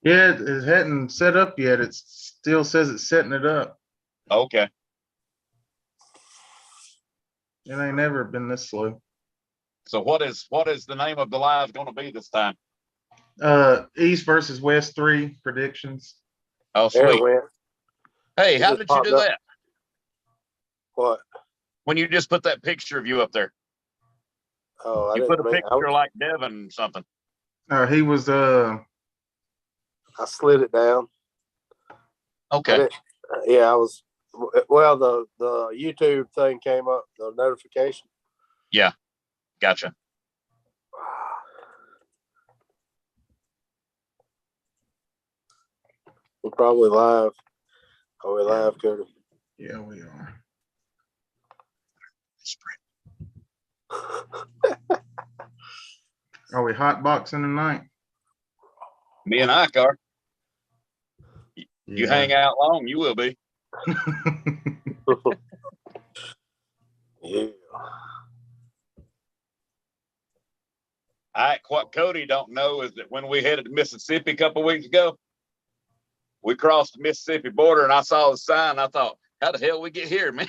Yeah, it hadn't set up yet. It still says it's setting it up. Okay. It ain't never been this slow. So what is the name of the live going to be this time? East versus West 3 predictions. Oh, There it sweet. went. Hey, It how just did you popped do up. that? What? When you just put that picture of you up there, Oh, I you put didn't a mean. picture like Devin something. He was I slid it down. Okay. Yeah, I was. Well, the YouTube thing came up, the notification. Yeah. Gotcha. We're probably live. Are we live, Cody? Yeah, we are. Are we hotboxing tonight? Me and Ike are. You Yeah. hang out long, you will be. Yeah. Ike, what Cody don't know is that when we headed to Mississippi a couple of weeks ago, we crossed the Mississippi border and I saw the sign. I thought, how the hell we get here, man?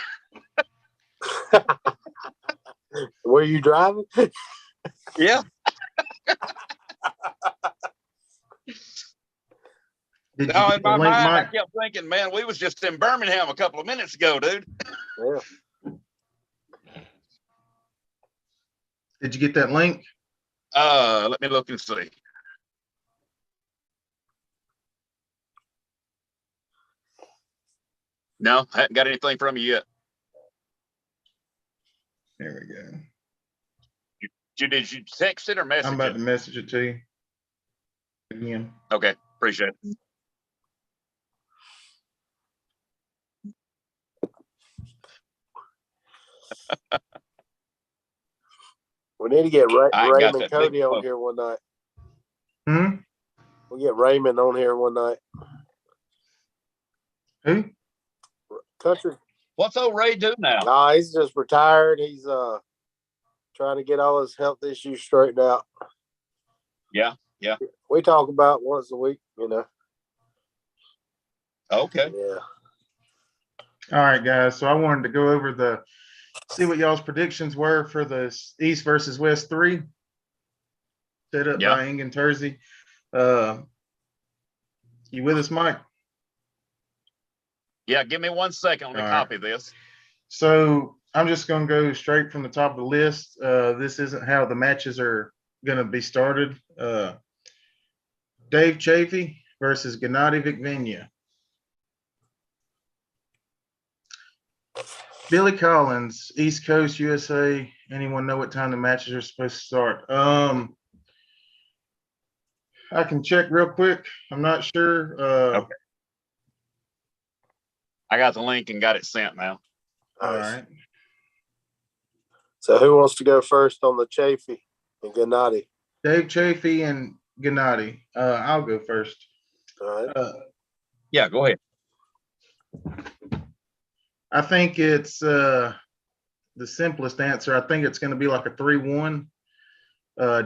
Were you driving? Yeah. Did you No, get in the my link, mind, Mike? I kept thinking, man, we was just in Birmingham a couple of minutes ago, dude. Yeah. Did you get that link? Let me look and see. No, I haven't got anything from you yet. There we go. Did you text it or message I'm about it? to message it to you again. Okay, appreciate it. We need to get I ain't got Raymond that Cody link. on here one night. Hmm? We'll get Raymond on here one night. Who? Country. What's old Ray do now? Nah, he's just retired. He's trying to get all his health issues straightened out. Yeah. We talk about once a week, you know. Okay. Yeah. All right, guys. So I wanted to go over see what y'all's predictions were for the East versus West 3. Set up by Ing and Tersey. You with us, Mike? Yeah, give me 1 second. Let me copy this. So I'm just going to go straight from the top of the list. This isn't how the matches are going to be started. Dave Chafee versus Gennady Vikvinya. Billy Collins, East Coast, USA. Anyone know what time the matches are supposed to start? I can check real quick. I'm not sure. Okay. I got the link and got it sent now. All right. So who wants to go first on the Chafee and Gennady? Dave Chafee and Gennady. I'll go first. All right. Yeah, go ahead. I think it's the simplest answer. I think it's going to be like a 3-1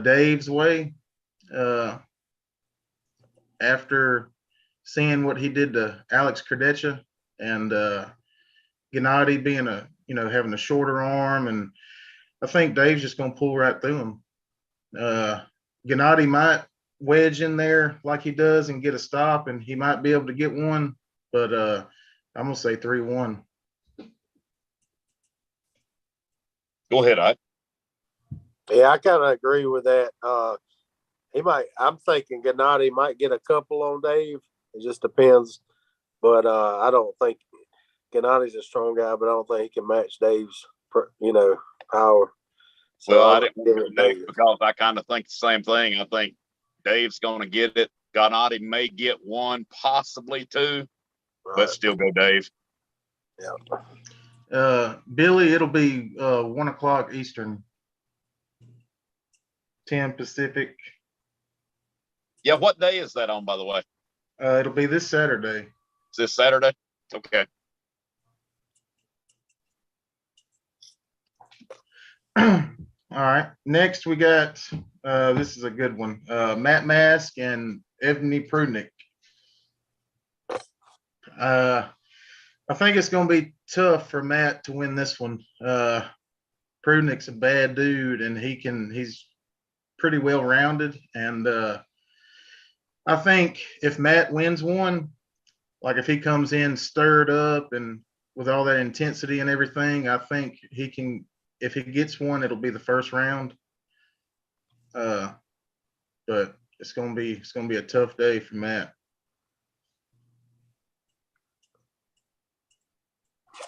Dave's way. After seeing what he did to Alex Krdecha and Gennady being having a shorter arm, and I think Dave's just going to pull right through him. Gennady might wedge in there like he does and get a stop, and he might be able to get one, but I'm going to say 3-1. Go ahead, Ike. Yeah, I kind of agree with that. I'm thinking Gennady might get a couple on Dave. It just depends. But I don't think Gennady's a strong guy, but I don't think he can match Dave's, power. So Well, I didn't want to Dave because I kind of think the same thing. I think Dave's going to get it. Gennady may get one, possibly two, but still go Dave. Yeah. Billy, it'll be 1 o'clock Eastern, 10 Pacific. Yeah, what day is that on, by the way? It'll be this Saturday. Is this Saturday? Okay. All right. Next, we got this is a good one. Matt Mask and Evgeny Prudnik. I think it's going to be tough for Matt to win this one. Prudnik's a bad dude, and he's pretty well rounded. And I think if Matt wins one, like if he comes in stirred up and with all that intensity and everything, I think he can. If he gets one, it'll be the first round. But it's gonna be a tough day for Matt.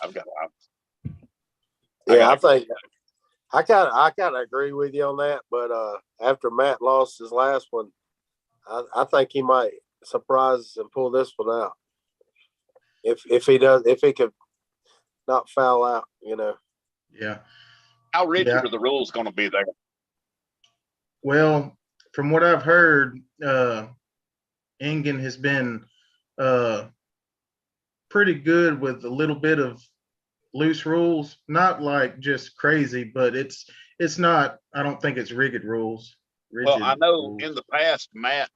I think I kind of agree with you on that. But after Matt lost his last one, I think he might surprise and pull this one out. If he could not foul out, Yeah. How rigid are the rules going to be there? Well, from what I've heard, Engen has been pretty good with a little bit of loose rules, not like just crazy, but it's not. I don't think it's rigid rules. Well, I know in the past Matt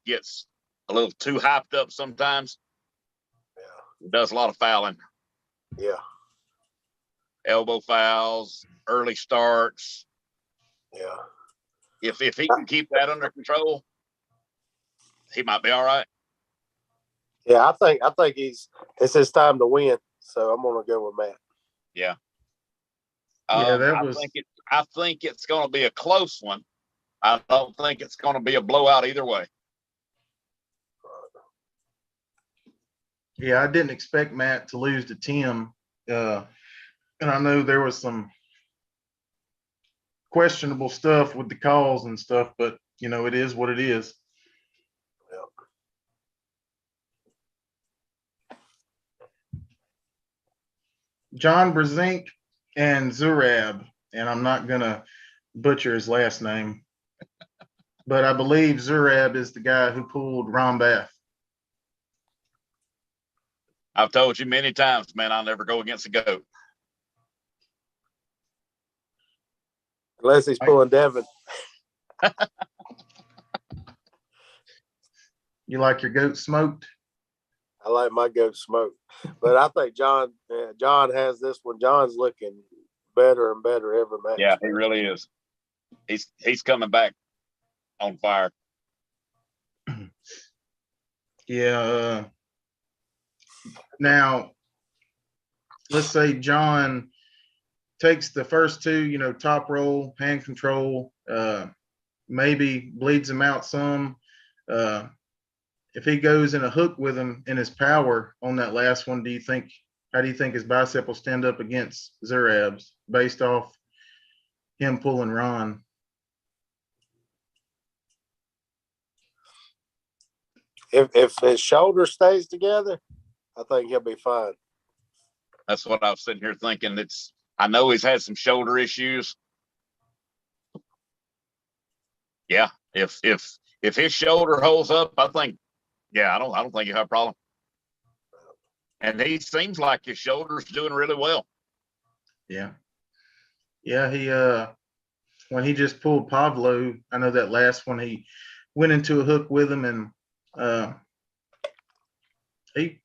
gets a little too hyped up sometimes. Yeah, He does a lot of fouling. Yeah, Elbow fouls, early starts. Yeah. If he can keep that under control, he might be all right. Yeah, I think it's his time to win. So I'm gonna go with Matt. Yeah. I think it's going to be a close one. I don't think it's going to be a blowout either way. Yeah, I didn't expect Matt to lose to Tim, and I know there was some questionable stuff with the calls and stuff, but it is what it is. John Brzenk and Zurab, and I'm not gonna butcher his last name, but I believe Zurab is the guy who pulled Ron Bath. I've told you many times, man, I'll never go against a goat. Unless he's pulling Devin. You like your goat smoked? I like my goat smoked. But I think John has this one. John's looking better and better every match. Yeah, he really is. He's coming back on fire. Yeah. Now, let's say John takes the first two, top roll, hand control, maybe bleeds him out some. If he goes in a hook with him in his power on that last one, how do you think his bicep will stand up against Zurab's based off him pulling Ron? If his shoulder stays together, I think he'll be fine. That's what I was sitting here thinking. I know he's had some shoulder issues. Yeah, if his shoulder holds up, I think. Yeah, I don't think he'll have a problem. And he seems like his shoulder's doing really well. Yeah. Yeah, he when he just pulled Pavlo, I know that last one he went into a hook with him and he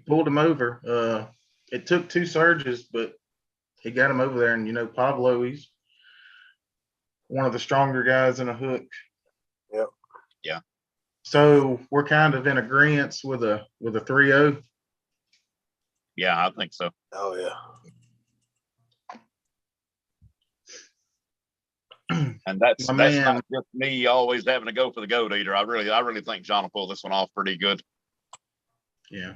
pulled him over. It took two surges, but he got him over there. And Pavlo, he's one of the stronger guys in a hook. Yep. Yeah. So we're kind of in agreement with a 3-0. Yeah, I think so. Oh yeah. And that's not just me always having to go for the goat eater. I really think John will pull this one off pretty good. Yeah.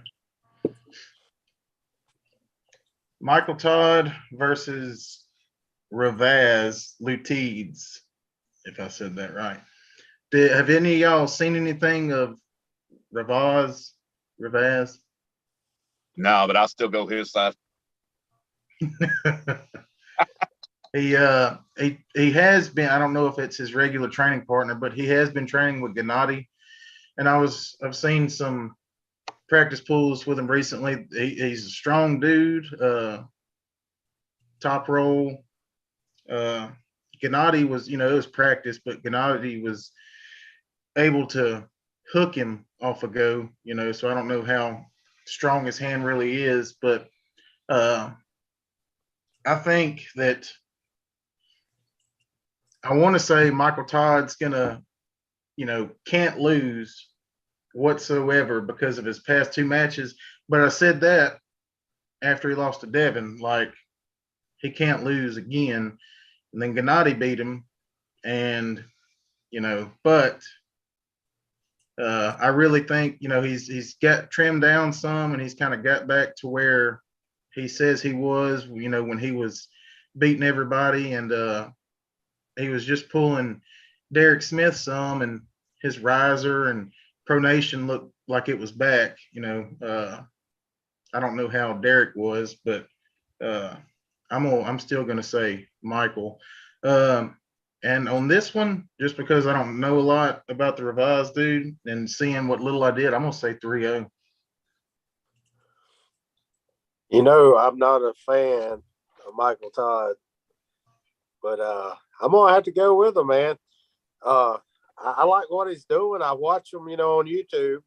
Michael Todd versus Ravaz Lutides, if I said that right. Have any of y'all seen anything of Ravaz? No, but I'll still go his side. He has been, I don't know if it's his regular training partner, but he has been training with Gennady. And I've seen some practice pulls with him recently. He's a strong dude, top roll. Gennady was, it was practice, but Gennady was able to hook him off a go, so I don't know how strong his hand really is, but I think that I want to say Michael Todd's gonna, can't lose whatsoever because of his past 2 matches. But I said that after he lost to Devin, like he can't lose again. And then Gennady beat him, and but I really think he's got trimmed down some, and he's kind of got back to where he says he was, when he was beating everybody, and he was just pulling Derek Smith some, and his riser and pronation looked like it was back. I don't know how Derek was, but I'm still gonna say Michael. And on this one, just because I don't know a lot about the revised dude and seeing what little I did, I'm gonna say 3-0. I'm not a fan of Michael Todd, but I'm gonna have to go with him, man. I like what he's doing. I watch him, on YouTube,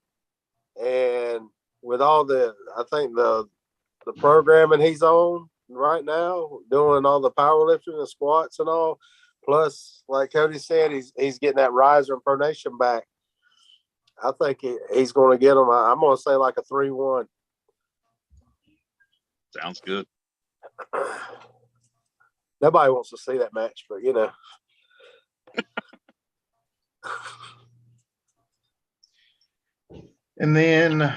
and with all I think the programming he's on right now, doing all the powerlifting and squats and all. Plus, like Cody said, he's getting that riser and pronation back. I think he's going to get him. I'm going to say like a 3-1. Sounds good. Nobody wants to see that match, but And then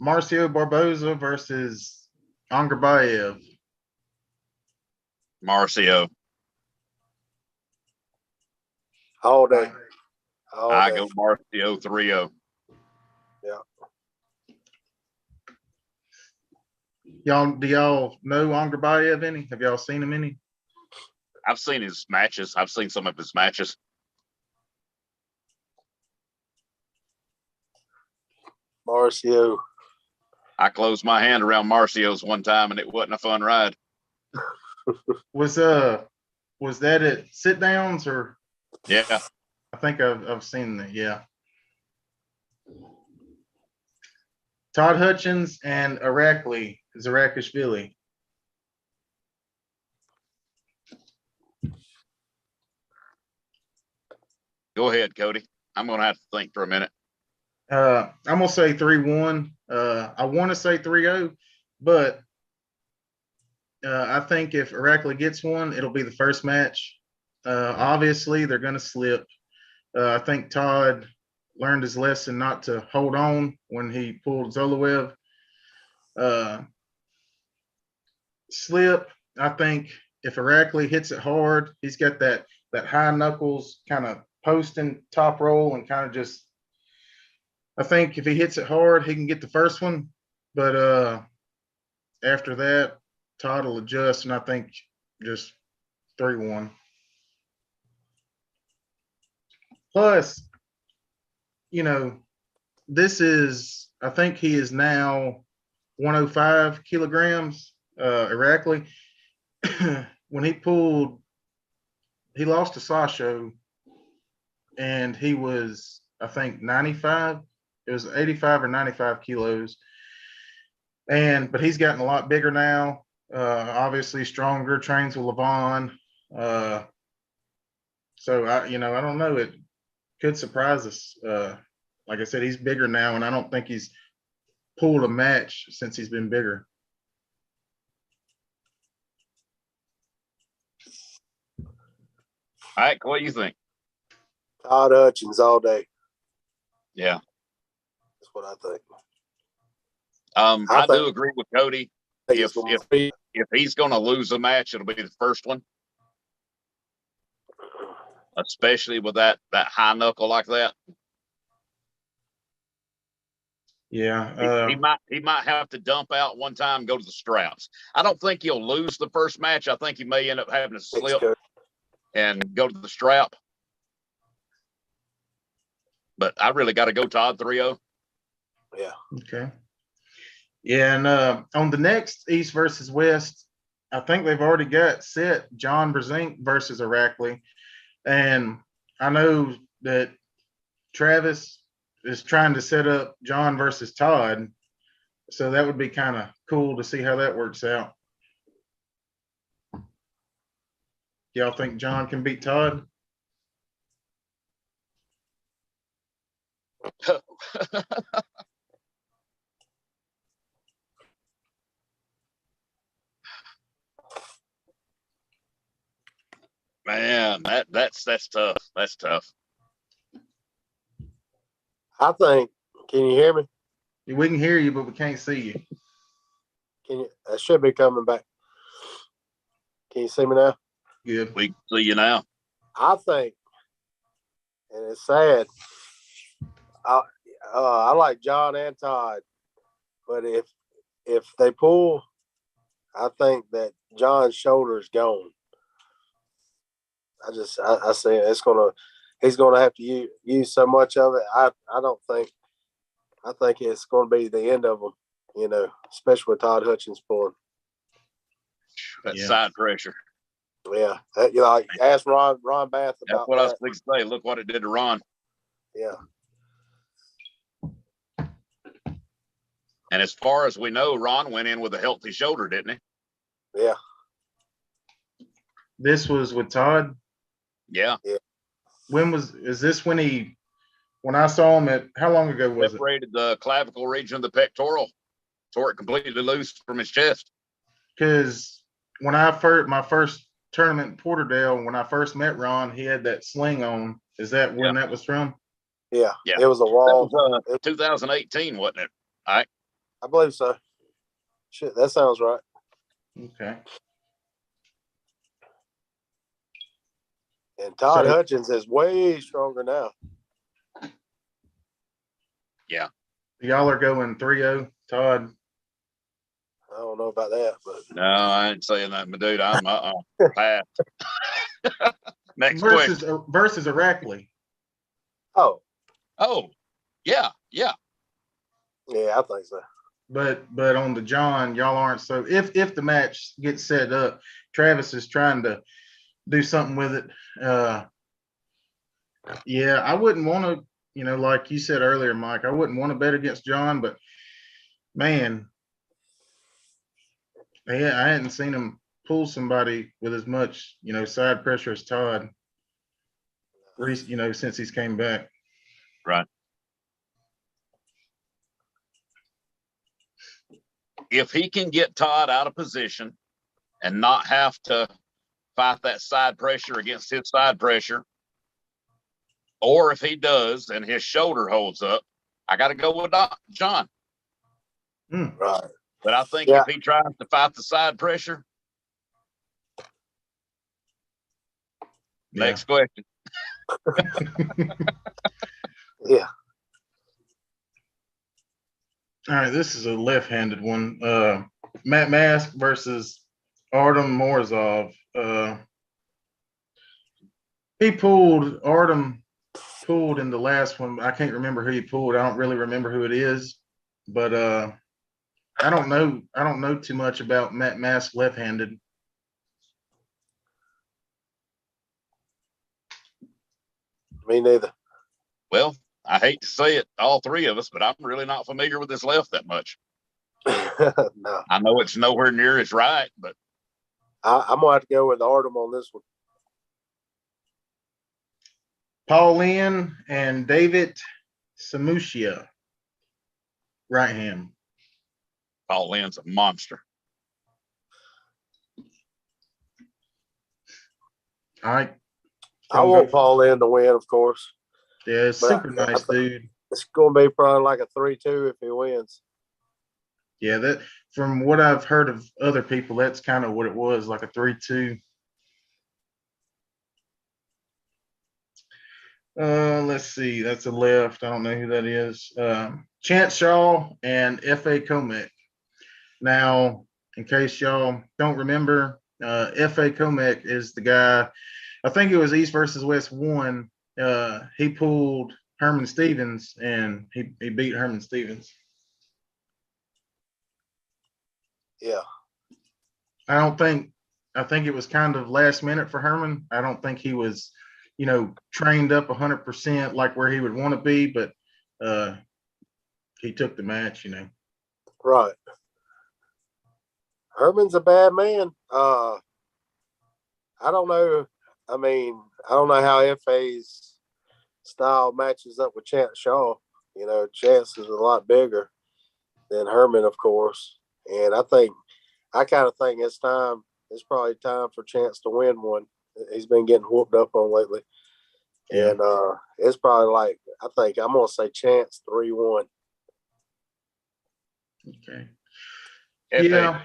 Marcio Barboza versus Angarbayev. Marcio. All day. I go Marcio 3-0. Yeah. Do y'all know Angarbayev any? Have y'all seen him any? I've seen his matches. I've seen some of his matches. Marcio. I closed my hand around Marcio's one time, and it wasn't a fun ride. Was that at sit downs or? Yeah. I think I've seen that. Yeah. Todd Hutchins and Zarakishvili. Go ahead, Cody. I'm going to have to think for a minute. I'm going to say 3-1. I want to say 3-0, but I think if Irakli gets one, it'll be the first match. Obviously, they're going to slip. I think Todd learned his lesson not to hold on when he pulled Zoloev. Slip, I think if Irakli hits it hard, he's got that high knuckles kind of posting top roll and kind of just, I think if he hits it hard, he can get the first one. But after that, Todd will adjust, and I think just 3-1. Plus, this is, I think he is now 105 kilograms, Irakli. When he lost to Sasho, and he was, I think, 95. It was 85 or 95 kilos. But he's gotten a lot bigger now. Obviously stronger, trains with Levon. So I don't know. It could surprise us. Like I said, he's bigger now, and I don't think he's pulled a match since he's been bigger. All right, what do you think? Todd Hutchins all day. Yeah. That's what I think. I do agree with Cody. If he's going to lose a match, it'll be the first one, especially with that high knuckle like that. Yeah, he might have to dump out one time and go to the straps. I don't think he'll lose the first match. I think he may end up having to slip and go to the strap. But I really got to go Todd 3-0. Yeah. Okay. Yeah, and on the next East versus West, I think they've already got set John Brzezinski versus Irakli. And I know that Travis is trying to set up John versus Todd. So that would be kind of cool to see how that works out. Y'all think John can beat Todd? Man, that's tough. That's tough. I think. Can you hear me? We can hear you, but we can't see you. Can you? I should be coming back. Can you see me now? Good. We can see you now. I think, and it's sad. I like John and Todd, but if they pull, I think that John's shoulder is gone. I say he's gonna have to use so much of it. I think it's going to be the end of them, especially with Todd Hutchins pulling. That side pressure. Yeah, ask Ron Bath about That's what I was going to say. Look what it did to Ron. Yeah. And as far as we know, Ron went in with a healthy shoulder, didn't he? Yeah. This was with Todd? Yeah. Is this when I saw him how long ago was it? Separated the clavicle region of the pectoral, tore it completely loose from his chest. Because when my first tournament in Porterdale, when I first met Ron, he had that sling on. Is that when that was from? Yeah. Yeah. It was a wall. That was 2018, wasn't it? All right. I believe so. Shit, that sounds right. Okay. And Todd Hutchins is way stronger now. Yeah. Y'all are going 3-0, Todd. I don't know about that, but no, I ain't saying that, my dude. I'm pass. Next versus question. Versus Iraqli. Oh, yeah. Yeah, I think so. But on the John, y'all aren't so. If the match gets set up, Travis is trying to do something with it. Yeah, I wouldn't want to, like you said earlier, Mike, I wouldn't want to bet against John, but man, I hadn't seen him pull somebody with as much, side pressure as Todd, since he's came back. Right. If he can get Todd out of position and not have to fight that side pressure against his side pressure, or if he does and his shoulder holds up, I got to go with John. Right. But I think if he tries to fight the side pressure, next question. Yeah. All right, this is a left-handed one. Matt Mask versus Artem Morozov. Artem pulled in the last one. I can't remember who he pulled. I don't really remember who it is, but I don't know too much about Matt Mask left-handed. Me neither. Well, I hate to say it, all three of us, but I'm really not familiar with this left that much. No. I know it's nowhere near as right, but I'm gonna have to go with Artem on this one. Paul Lynn and David Samushia, right hand. Paul Lynn's a monster. I want Paul Lynn to win, of course. Yeah, super nice dude. It's going to be probably like a 3-2 if he wins. Yeah, that from what I've heard of other people, that's kind of what it was, like a 3-2. Let's see. That's a left. I don't know who that is. Chance Shaw and F.A. Comack. Now, in case y'all don't remember, F.A. Comack is the guy, I think it was East versus West 1. He pulled Herman Stevens, and he beat Herman Stevens. Yeah. I think it was kind of last minute for Herman. I don't think he was trained up 100% like where he would want to be, but he took the match. Right. Herman's a bad man. I don't know. I mean, I don't know how FA's style matches up with Chance Shaw. Chance is a lot bigger than Herman, of course. And I kind of think it's probably time for Chance to win one. He's been getting whooped up on lately. Yeah. And it's probably I think I'm going to say Chance 3-1. Okay. FA. Yeah.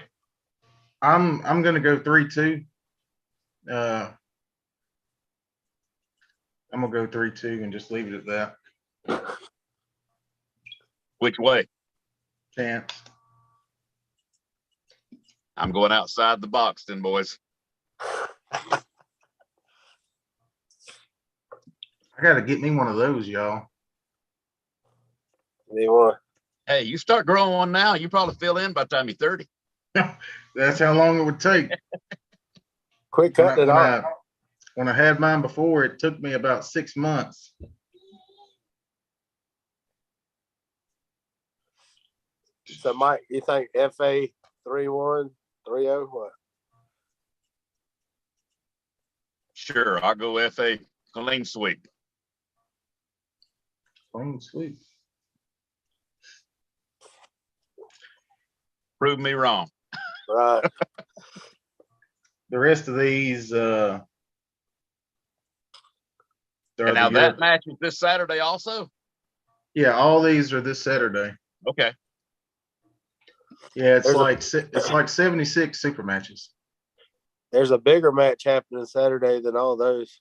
I'm going to go 3-2. I'm going to go 3-2 and just leave it at that. Which way? Chance. I'm going outside the box then, boys. I got to get me one of those, y'all. Anyone? Hey, you start growing one now, you probably fill in by the time you're 30. That's how long it would take. Quick cutting it off. When I had mine before, it took me about 6 months. So, Mike, you think FA 3-1, 3-0? What? Sure, I'll go FA clean sweep. Clean sweep. Prove me wrong. Right. The rest of these, And now that match is this Saturday also? Yeah, all these are this Saturday. Okay. Yeah, it's like 76 super matches. There's a bigger match happening Saturday than all those.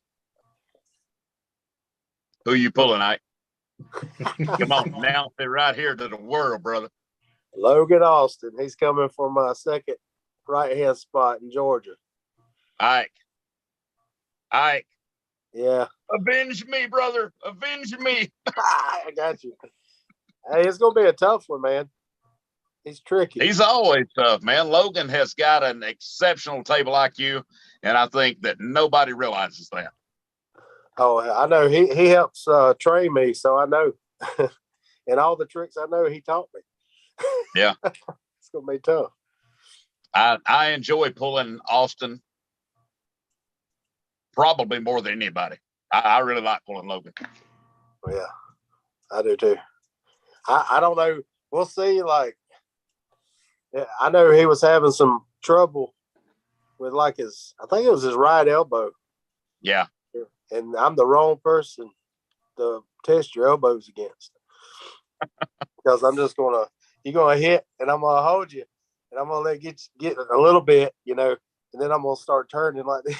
Who you pulling, Ike? Come on, announce it right here to the world, brother. Logan Austin. He's coming for my second right-hand spot in Georgia. Ike. Yeah. Avenge me, brother. Avenge me. I got you. Hey, it's going to be a tough one, man. He's tricky. He's always tough, man. Logan has got an exceptional table IQ, and I think that nobody realizes that. Oh, I know. He helps train me, so I know. And all the tricks I know, he taught me. Yeah. It's going to be tough. I enjoy pulling Austin probably more than anybody. I really like pulling Logan. Yeah, I do too. I don't know. We'll see. I know he was having some trouble with I think it was his right elbow. Yeah. And I'm the wrong person to test your elbows against. Because I'm just you're going to hit and I'm going to hold you and I'm going to let you get a little bit, and then I'm going to start turning like this,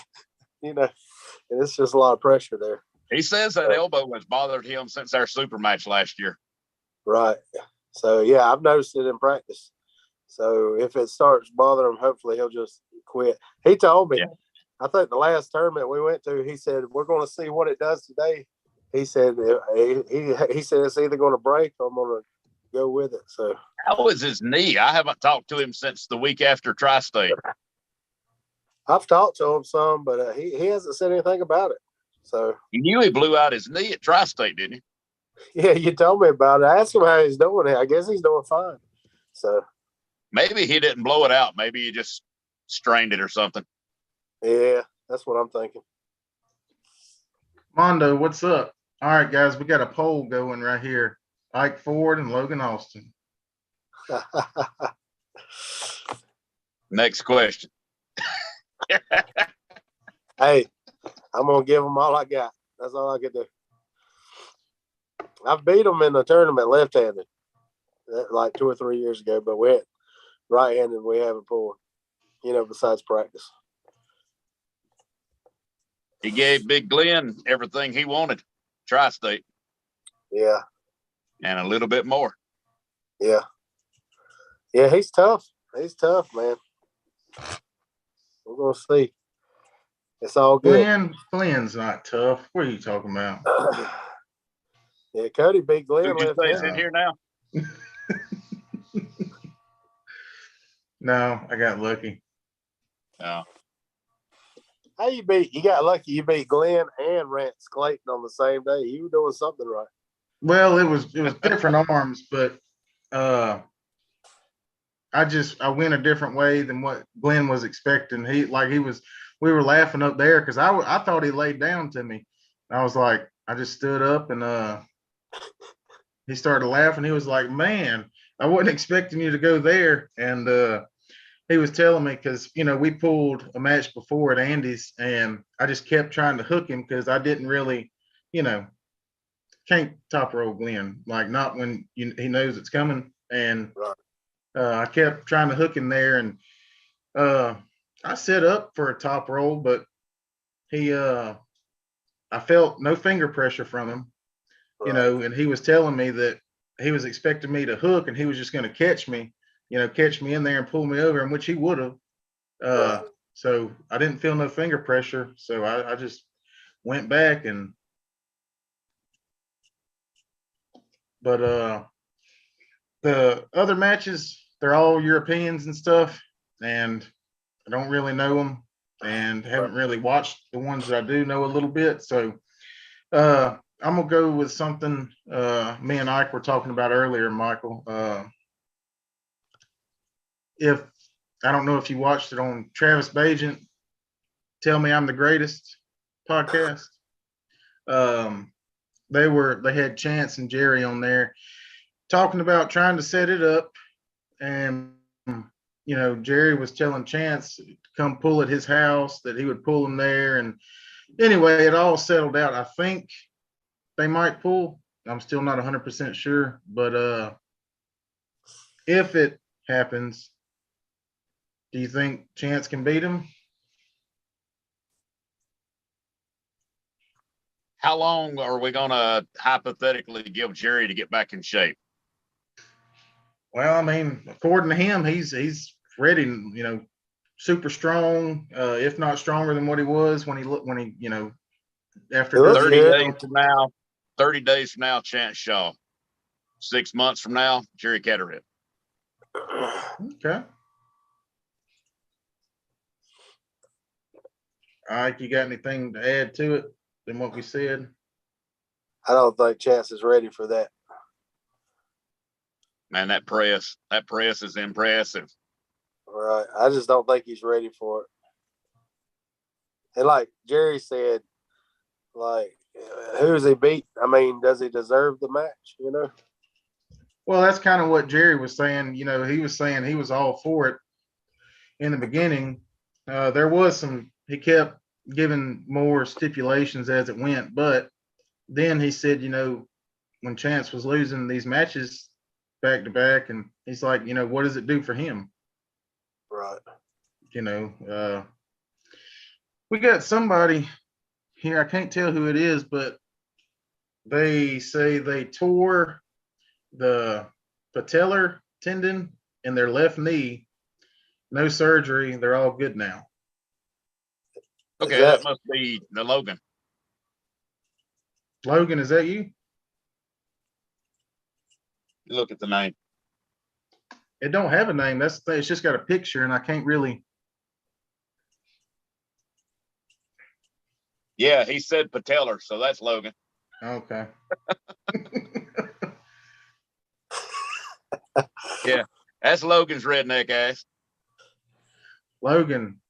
and it's just a lot of pressure there. He says that elbow has bothered him since our super match last year. Right. So, yeah, I've noticed it in practice. So if it starts bothering him, hopefully he'll just quit. He told me, I think the last tournament we went to, he said, we're going to see what it does today. He said, he said it's either going to break or I'm going to go with it. So how is his knee? I haven't talked to him since the week after Tri-State. I've talked to him some, but he hasn't said anything about it. So you knew he blew out his knee at Tri-State, didn't you? Yeah, you told me about it. I asked him how he's doing. I guess he's doing fine. So maybe he didn't blow it out. Maybe he just strained it or something. Yeah, that's what I'm thinking. Mondo, what's up? All right, guys, we got a poll going right here. Ike Ford and Logan Austin. Next question. Hey, I'm going to give them all I got. That's all I can do. I've beat them in the tournament left-handed like 2 or 3 years ago, but we had right-handed we haven't pulled, besides practice. He gave Big Glenn everything he wanted, Tri-State. Yeah. And a little bit more. Yeah. Yeah, he's tough. He's tough, man. We're going to see. It's all good. Glenn's not tough. What are you talking about? Yeah, Cody beat Glenn. Who'd you say is in here now? No, I got lucky. Oh. How you got lucky you beat Glenn and Rance Clayton on the same day. You were doing something right. Well, it was different arms, but I went a different way than what Glenn was expecting. We were laughing up there because I thought he laid down to me. I was like, I just stood up and he started laughing. He was like, man, I wasn't expecting you to go there. And he was telling me because, we pulled a match before at Andy's and I just kept trying to hook him because I didn't really, can't top roll Glenn, like not when he knows it's coming. And Right. I kept trying to hook him there and I set up for a top roll, but I felt no finger pressure from him, Right. and he was telling me that he was expecting me to hook and he was just going to catch me in there and pull me over, and which he would have. Right. So I didn't feel no finger pressure. So I just went back but the other matches, they're all Europeans and stuff. And I don't really know them and haven't really watched the ones that I do know a little bit. So I'm gonna go with something me and Ike were talking about earlier, Michael. If I don't know if you watched it on Travis Bajent, Tell Me I'm the Greatest podcast. They had Chance and Jerry on there talking about trying to set it up, and Jerry was telling Chance to come pull at his house, that he would pull him there, and anyway, it all settled out. I think they might pull. I'm still not 100% sure, but if it happens, do you think Chance can beat him? How long are we going to hypothetically give Jerry to get back in shape? Well, I mean, according to him, he's ready, super strong, if not stronger than what he was when he after 30 good. days from now, 30 days from now, Chance Shaw. 6 months from now, Jerry Catterhead. Okay. All right, you got anything to add to it than what we said? I don't think Chance is ready for that. Man, that press is impressive. Right. I just don't think he's ready for it. And like Jerry said, like, who's he beat? I mean, does he deserve the match? Well, that's kind of what Jerry was saying. He was saying he was all for it in the beginning. There was he kept giving more stipulations as it went, but then he said, when Chance was losing these matches back to back, and he's like, what does it do for him? Right. We got somebody here, I can't tell who it is, but they say they tore the patellar tendon in their left knee. No surgery. They're all good now. Okay, that must be the Logan. Logan, is that you? Look at the name. It don't have a name. It's just got a picture, and I can't really. Yeah, he said patellar, so that's Logan. Okay. Yeah, that's Logan's redneck ass. Logan.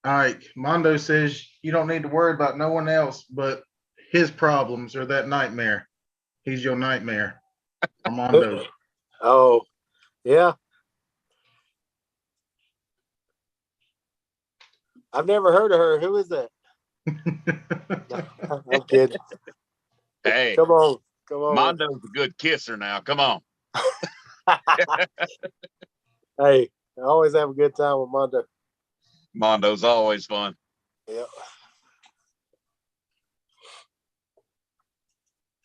All right. Mondo says you don't need to worry about no one else but his problems or that nightmare. He's your nightmare. Armando. Oh, yeah. I've never heard of her. Who is that? I'm kidding. Hey, come on. Mondo's a good kisser now. Come on. Hey, I always have a good time with Mondo. Mondo's always fun. Yeah.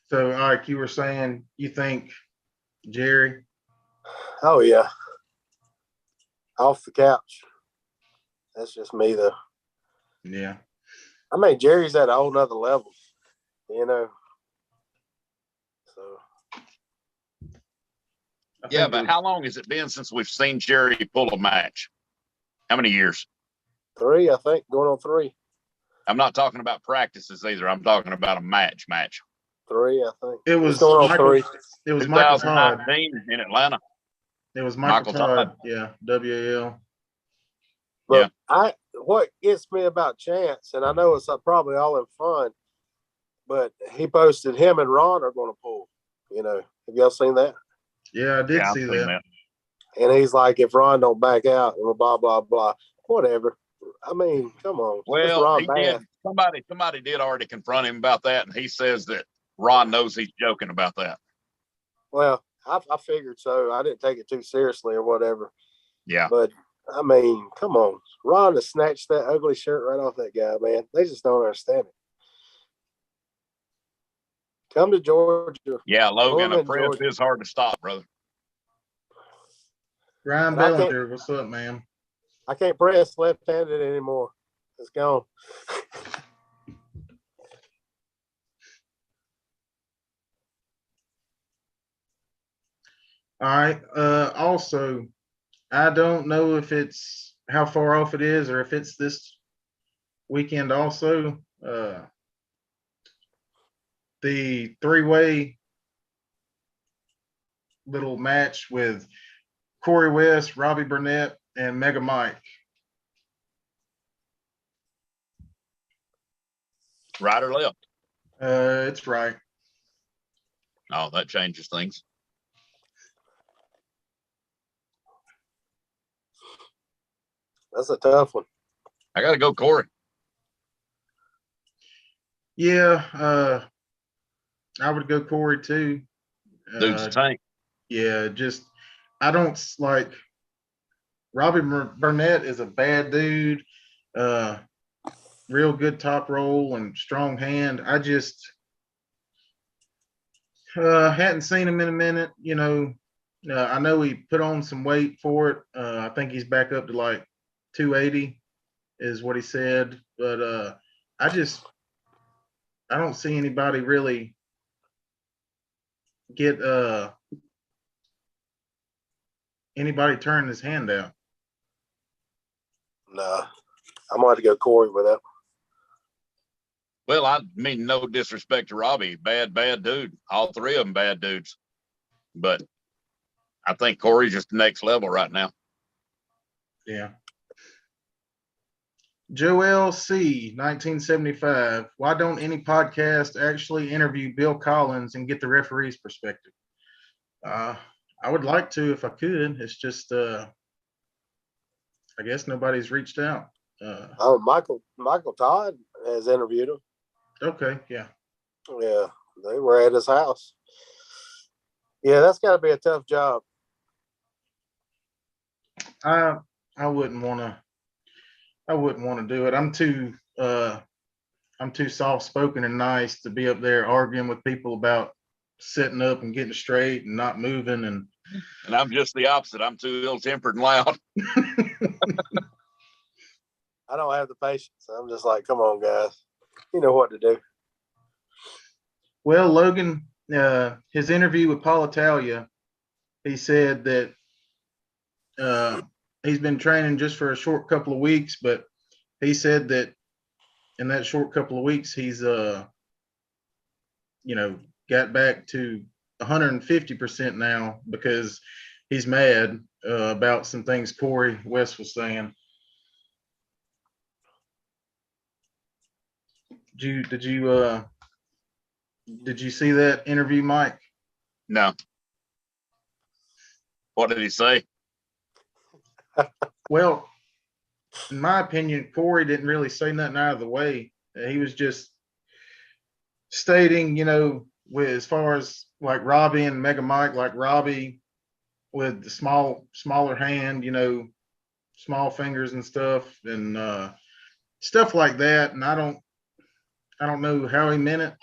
So, like you were saying, you think Jerry? Oh, yeah. Off the couch. That's just me, though. Yeah. I mean, Jerry's at a whole nother level, So. Yeah, but how long has it been since we've seen Jerry pull a match? How many years? 3, I think, going on 3. I'm not talking about practices either. I'm talking about a match. 3, I think. It It's was going on Michael. 3. It was Michael Todd. 2019 in Atlanta. It was Michael Todd. Todd. Yeah, WAL. But what gets me about Chance, and I know it's probably all in fun, but he posted him and Ron are going to pull. Have y'all seen that? Yeah, I did see I've seen that. And he's like, if Ron don't back out, blah blah blah, whatever. I mean, come on. Well, he did. Somebody did already confront him about that, and he says that Ron knows he's joking about that. Well, I figured so. I didn't take it too seriously or whatever. Yeah. But I mean, come on. Ron has snatched that ugly shirt right off that guy, man. They just don't understand it. Come to Georgia. Yeah, Logan, a press Georgia. is hard to stop, brother. Ryan Bellinger, what's up, man? I can't press left-handed anymore. It's gone. All right. Also, I don't know if it's how far off it is or if it's this weekend also. The 3-way little match with Corey West, Robbie Burnett, and Mega Mike. Right or left? It's right. Oh, that changes things. That's a tough one. I got to go, Corey. Yeah, I would go Corey too. Dude's a tank. Yeah, just I don't like Robbie Burnett is a bad dude. Real good top roll and strong hand. I just hadn't seen him in a minute. I know he put on some weight for it. I think he's back up to like 280 is what he said. But I don't see anybody really get anybody turning his hand out. Nah, I'm going to go Corey with that. Well, I mean, no disrespect to Robbie. Bad dude. All 3 of them bad dudes. But I think Corey's just the next level right now. Yeah. Joel C, 1975. Why don't any podcast actually interview Bill Collins and get the referee's perspective? I would like to if I could. It's just, I guess nobody's reached out. Michael Todd has interviewed him. Okay, yeah. Yeah, they were at his house. Yeah, that's got to be a tough job. I wouldn't want to do it. I'm too soft-spoken and nice to be up there arguing with people about sitting up and getting straight and not moving. And I'm just the opposite. I'm too ill-tempered and loud. I don't have the patience. I'm just like, come on, guys. You know what to do. Well, Logan, his interview with Paul Italia, he said that he's been training just for a short couple of weeks, but he said that in that short couple of weeks, he's, got back to 150% now because he's mad about some things Corey West was saying. Did you see that interview, Mike? No. What did he say? Well, in my opinion, Corey didn't really say nothing out of the way. He was just stating, with as far as like Robbie and Mega Mike, like Robbie with the smaller hand, small fingers and stuff and stuff like that. And I don't know how he meant it.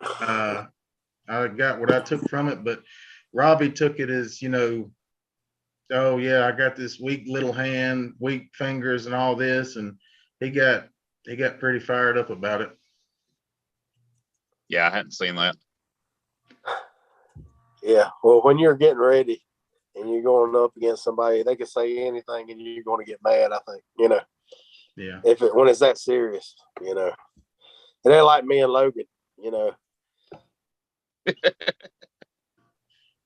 I got what I took from it, but Robbie took it as, oh yeah, I got this weak little hand, weak fingers and all this. And he got pretty fired up about it. Yeah, I hadn't seen that. Yeah. Well, when you're getting ready and you're going up against somebody, they can say anything and you're going to get mad, I think, Yeah. when it's that serious, It ain't like me and Logan, Yeah,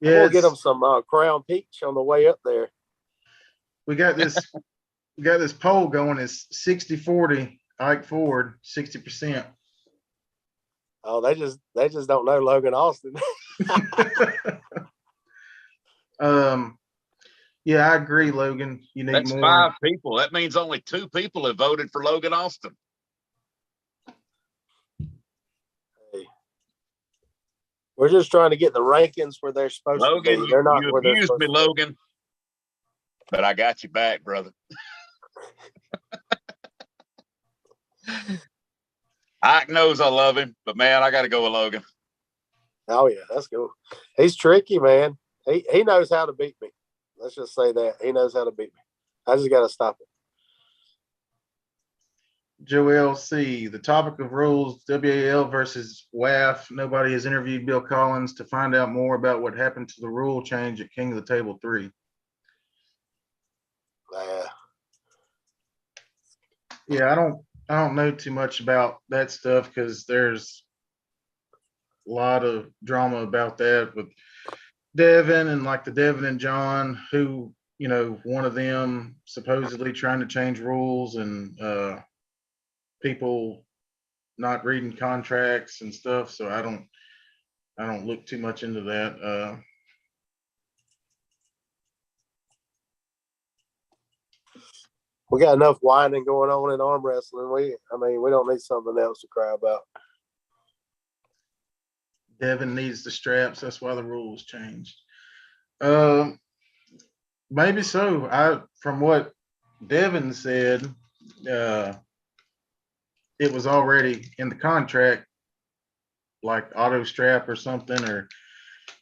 We'll get them some Crown Peach on the way up there. we got this poll going. It's 60-40 Ike Ford, 60%. Oh, they just don't know Logan Austin. Yeah, I agree, Logan. You need That's more. 5 people. That means only 2 people have voted for Logan Austin. Hey. We're just trying to get the rankings where they're supposed to be. They're not you where they're abused supposed me, to Logan, but I got you back, brother. Ike knows I love him, but man, I got to go with Logan. be. Oh yeah, that's cool. He's tricky, man. He knows how to beat me. Let's just say that. He knows how to beat me. I just got to stop it. Joel C. The topic of rules, WAL versus WAF. Nobody has interviewed Bill Collins to find out more about what happened to the rule change at King of the Table 3. Yeah, I don't know too much about that stuff because there's a lot of drama about that with Devin and like the Devin and John, who, one of them supposedly trying to change rules and people not reading contracts and stuff. So I don't look too much into that. We got enough whining going on in arm wrestling. We don't need something else to cry about. Devin needs the straps. That's why the rules changed. Maybe so. From what Devin said, it was already in the contract, like auto strap or something,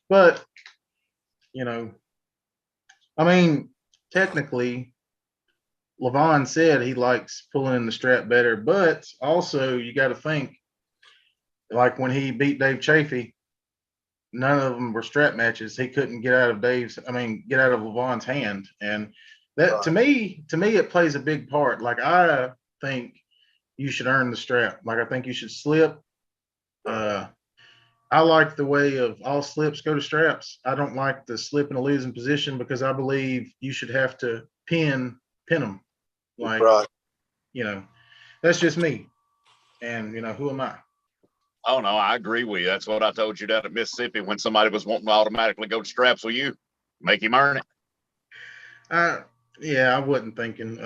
but technically, Levon said he likes pulling in the strap better, but also you got to think, like when he beat Dave Chafee, none of them were strap matches. He couldn't get out of Levon's hand. And that Right. to me, it plays a big part. Like I think you should earn the strap. Like I think you should slip. I like the way of all slips go to straps. I don't like the slip in a losing position because I believe you should have to pin them. Like, Right. That's just me. And who am I? Oh no, I agree with you. That's what I told you down at Mississippi when somebody was wanting to automatically go to straps with you. Make him earn it. I wasn't thinking.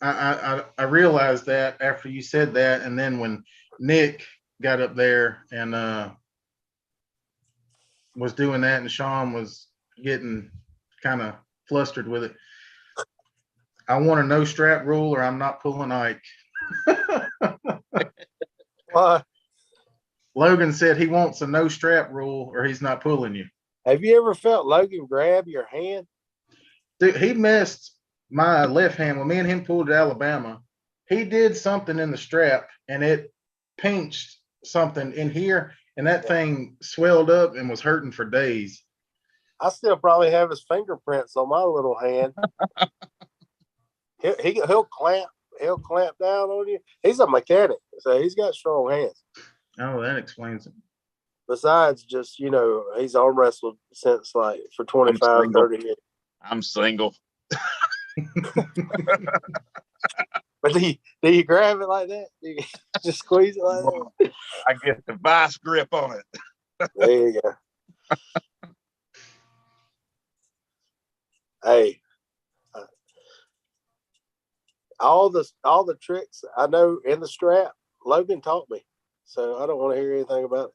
I realized that after you said that, and then when Nick got up there and was doing that, and Sean was getting kind of flustered with it. I want a no strap rule, or I'm not pulling Ike. Why? Logan said he wants a no strap rule, or he's not pulling you. Have you ever felt Logan grab your hand? Dude, he missed my left hand when me and him pulled to Alabama. He did something in the strap, and it pinched something in here, and that thing swelled up and was hurting for days. I still probably have his fingerprints on my little hand. He'll clamp down on you. He's a mechanic, so he's got strong hands. Oh, that explains it. Besides just, he's arm wrestled since like for 25, 30 years. I'm single. But do you grab it like that? Do you just squeeze it like that? I get the vice grip on it. There you go. Hey, all the tricks I know in the strap, Logan taught me, so I don't want to hear anything about it.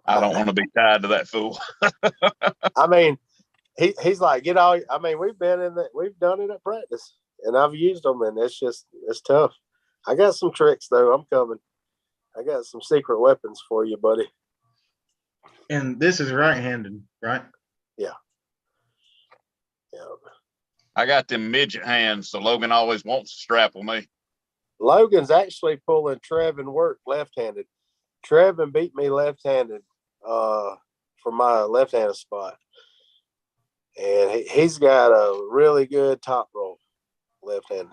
I don't want to be tied to that fool. He's like, get all. We've done it at practice, and I've used them, and it's tough. I got some tricks though. I'm coming. I got some secret weapons for you, buddy. And this is right-handed, right? Yeah. I got them midget hands, so Logan always wants to strap with me. Logan's actually pulling Trevin Work left-handed. Trevin beat me left-handed for my left-handed spot. And he's got a really good top roll left-handed.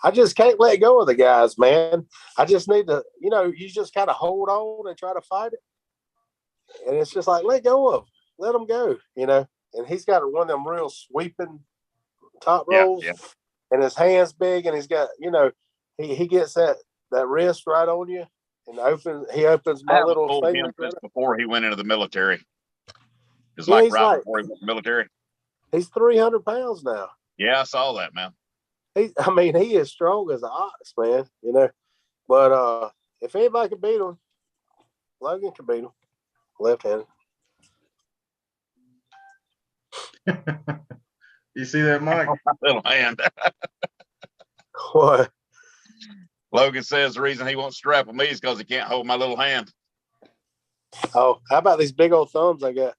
I just can't let go of the guys, man. I just need to, you just kind of hold on and try to fight it. And it's just like, let go of them. Let them go, And he's got one of them real sweeping top rolls. Yeah. And his hand's big, and he's got, he gets that wrist right on you, and he opens I my haven't little pulled finger. him since before he went into the military. It's Yeah, like he's right before he went to the military. He's 300 pounds now. Yeah, I saw that, man. He is strong as an ox, man, But if anybody can beat him, Logan can beat him. Left-handed. You see that, Mike? Little hand. What? Logan says the reason he won't strap with me is because he can't hold my little hand. Oh, how about these big old thumbs I got?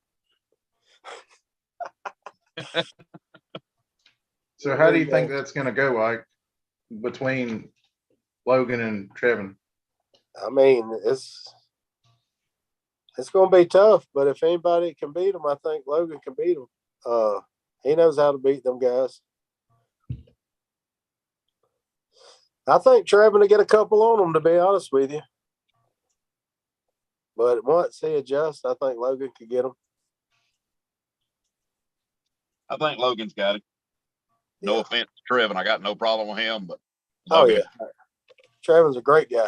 So how do you think that's going to go, like, between Logan and Trevin? I mean, it's going to be tough, but if anybody can beat him, I think Logan can beat him. He knows how to beat them guys. I think Trevin will get a couple on him, to be honest with you. But once he adjusts, I think Logan could get him. I think Logan's got it. No offense to Trevin. I got no problem with him, but Logan. Oh, yeah. Trevin's a great guy.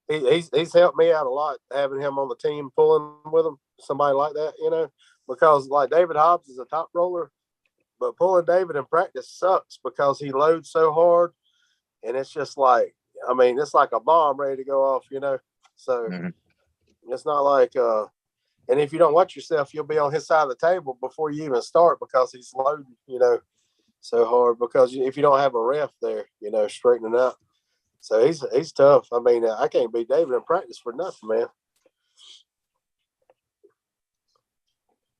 He's helped me out a lot, having him on the team, pulling with him, somebody like that, because like David Hobbs is a top roller, but pulling David in practice sucks because he loads so hard, and it's just like, it's like a bomb ready to go off, So It's not like, and if you don't watch yourself, you'll be on his side of the table before you even start because he's loading, so hard. Because if you don't have a ref there, straightening out. So he's tough. I can't beat David in practice for nothing, man.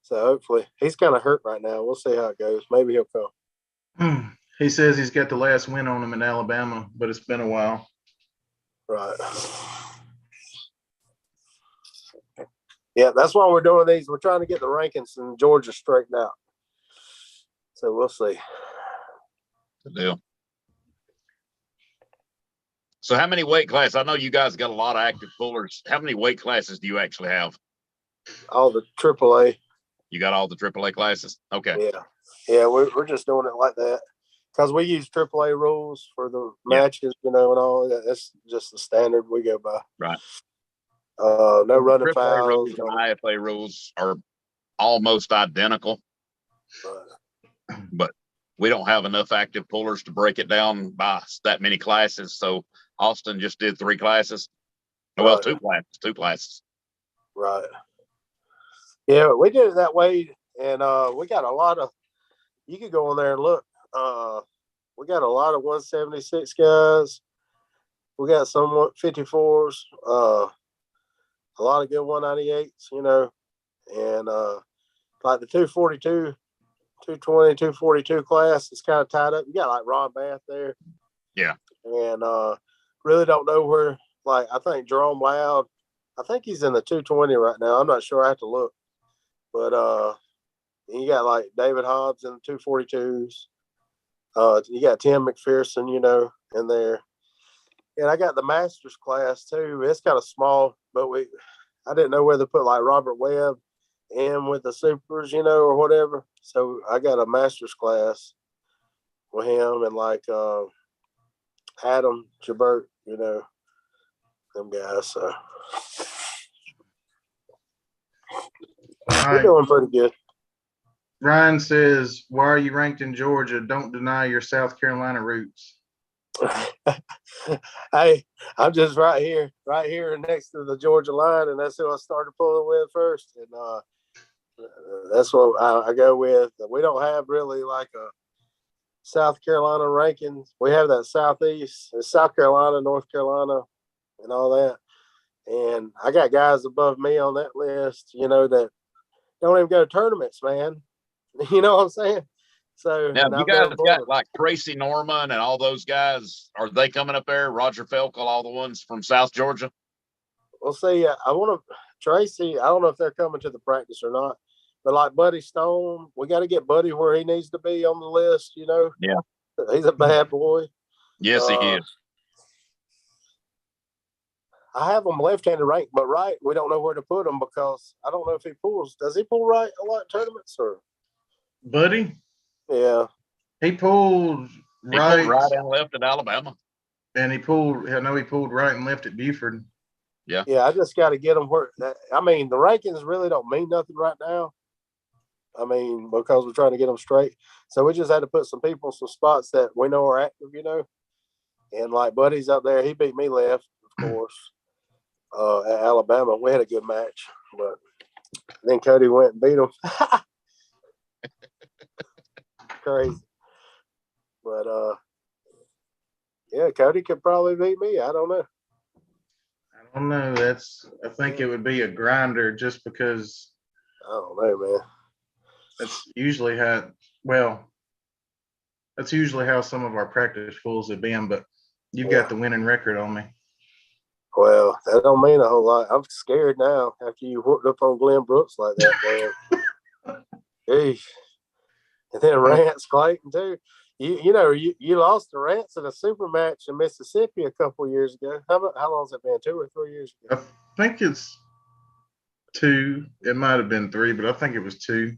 So hopefully he's kind of hurt right now. We'll see how it goes. Maybe he'll come. He says he's got the last win on him in Alabama, but it's been a while. Right. Yeah, that's why we're doing these. We're trying to get the rankings in Georgia straightened out. So we'll see. Good deal. So how many weight classes? I know you guys got a lot of active pullers. How many weight classes do you actually have? All the AAA. You got all the AAA classes? Okay. Yeah. Yeah, we're just doing it like that. Because we use AAA rules for the matches, and all that. That's just the standard we go by. Right. No running fouls. Rules and IFA rules are almost identical. Right. But we don't have enough active pullers to break it down by that many classes. So Austin just did 3 classes. Well, right. Two classes. Right. Yeah, we did it that way. And we got a lot of, you could go on there and look. We got a lot of 176 guys. We got some 54s, a lot of good 198s, and like the 242, 220, 242 class is kind of tied up. You got like Ron Bath there. Yeah. And really don't know where, like, I think Jerome Loud, I think he's in the 220 right now. I'm not sure. I have to look. But you got like David Hobbs in the 242s. You got Tim McPherson, in there. And I got the Masters class too. It's kind of small, but I didn't know whether to put like Robert Webb in with the supers, or whatever. So I got a Masters class with him and like Adam Jabert, them guys. So we're doing pretty good. Ryan says, why are you ranked in Georgia? Don't deny your South Carolina roots. Hey, I'm just right here next to the Georgia line, and that's who I started pulling with first. And that's what I go with. We don't have really like a South Carolina rankings. We have that Southeast, South Carolina, North Carolina, and all that. And I got guys above me on that list, that don't even go to tournaments, man. You know what I'm saying? So Now, and you I've never guys pulled got it. like Tracy Norman and all those guys. Are they coming up there? Roger Felkel, all the ones from South Georgia? We'll see. I want to Tracy. I don't know if they're coming to the practice or not, but like Buddy Stone, we got to get Buddy where he needs to be on the list. You know, Yeah. he's a bad boy. Yes, he is. I have him left-handed ranked, but right, we don't know where to put him because I don't know if he pulls. Does he pull right a lot in tournaments or? Buddy, Yeah, he pulled He pulled right, right and left at Alabama. and he pulled. I know he pulled right and left at Buford. yeah. I just got to get him where. I mean, the rankings really don't mean nothing right now. I mean, because we're trying to get them straight. So we just had to put some people in some spots that we know are active, you know. And like Buddy's up there, he beat me left, of course, at Alabama. We had a good match, but then Cody went and beat him. Crazy. But yeah, Cody could probably beat me. I don't know. I don't know. I think it would be a grinder just because I don't know, man. that's usually how. Well, that's usually how some of our practice fools have been. But you've got the winning record on me. Well, that don't mean a whole lot. I'm scared now after you whooped up on Glenn Brooks like that, man. Eesh. And then Rance Clayton too. You know you lost to Rance in a super match in Mississippi a couple years ago. How long's it been? 2 or 3 years ago? I think it's 2. It might have been 3, but I think it was 2.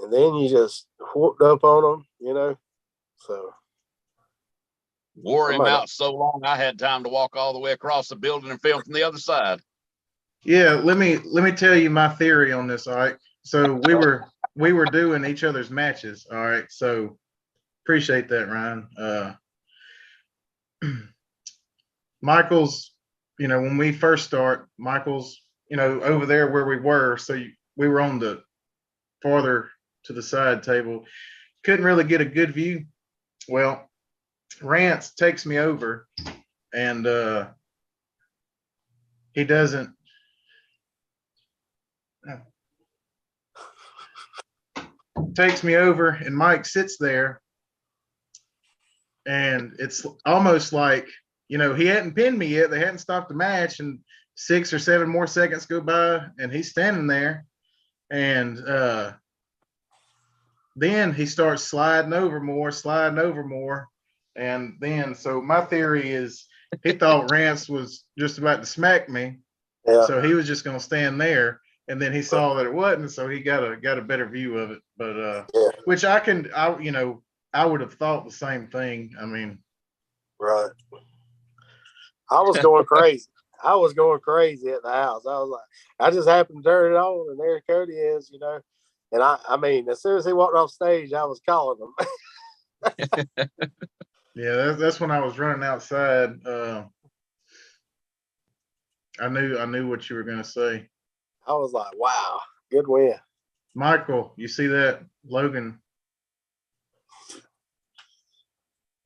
And then you just whooped up on them, you know. So Wore him out so long, I had time to walk all the way across the building and film from the other side. Yeah, let me tell you my theory on this. All right, so we were doing each other's matches. All right, so appreciate that, Ryan. Michael's, when we first start, Michael's, over there where we were. So we were on the farther to the side table, couldn't really get a good view. Well, Rance takes me over, and he doesn't. Takes me over, and Mike sits there, and it's almost like he hadn't pinned me yet. They hadn't stopped the match, and 6 or 7 more seconds go by, and he's standing there, and then he starts sliding over more, and then so my theory is he thought Rance was just about to smack me, so he was just going to stand there. And then he saw that it wasn't, so he got a better view of it. But which I would have thought the same thing. I mean, right. I was going crazy. I was going crazy at the house. I was like, I just happened to turn it on, and there Cody is, And I mean, as soon as he walked off stage, I was calling him. Yeah, that's when I was running outside. I knew what you were going to say. I was like, wow, good win. Michael, you see that? Logan.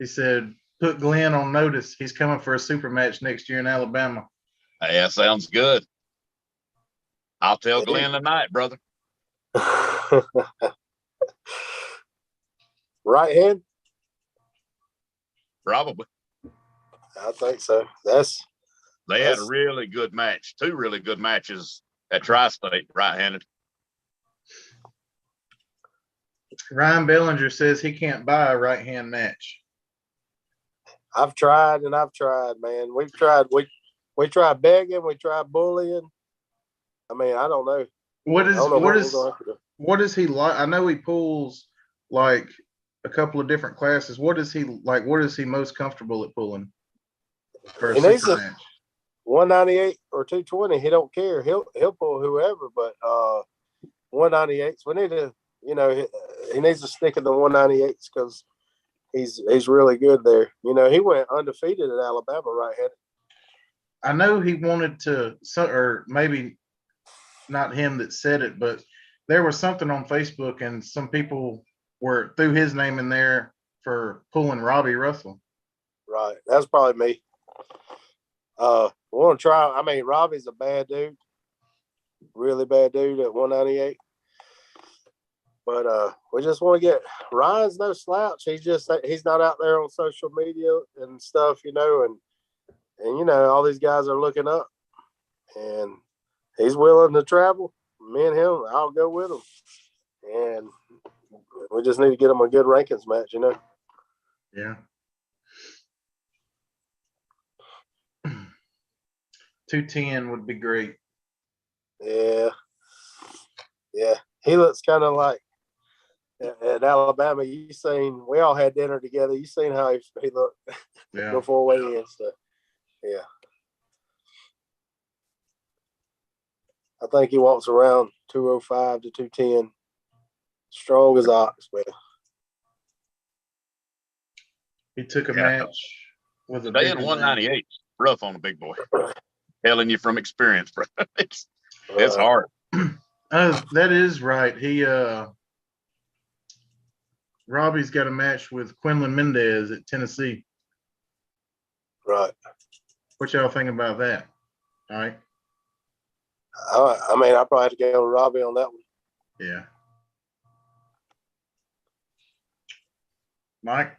He said, put Glenn on notice. He's coming for a super match next year in Alabama. Yeah, sounds good. I'll tell Glenn tonight, brother. Right hand? Probably. I think so. They had a really good match. 2 really good matches at Tri-State, right-handed. Ryan Bellinger says he can't buy a right-hand match. I've tried, man. We've tried. We tried begging. We tried bullying. I mean, I don't know. What is he like? I know he pulls like a couple of different classes. What is he like? What is he most comfortable at pulling for a super match? 198 or 220. He don't care. He'll pull whoever, but 198s. We need to, he needs to stick in the 198s because he's really good there. He went undefeated at Alabama right-handed. I know he wanted to, or maybe not him that said it, but there was something on Facebook, and some people threw his name in there for pulling Robbie Russell. Right, that's probably me. We want to try. I mean, Robbie's a bad dude, really bad dude at 198. But we just want to get Ryan's no slouch. He's not out there on social media and stuff, and all these guys are looking up, and he's willing to travel. Me and him, I'll go with him, and we just need to get him a good rankings match, Yeah. 210 would be great. Yeah. He looks kind of like at Alabama. We all had dinner together. You seen how he looked before weigh-in stuff. Yeah. I think he walks around 205 to 210. Strong as ox, man. He took a match with a Staying big 198 rough on a big boy. Telling you from experience, bro. It's hard. That is right. Robbie's got a match with Quinlan Mendez at Tennessee. Right. What y'all think about that? All right. I mean, I probably have to go with Robbie on that one. Yeah. Mike?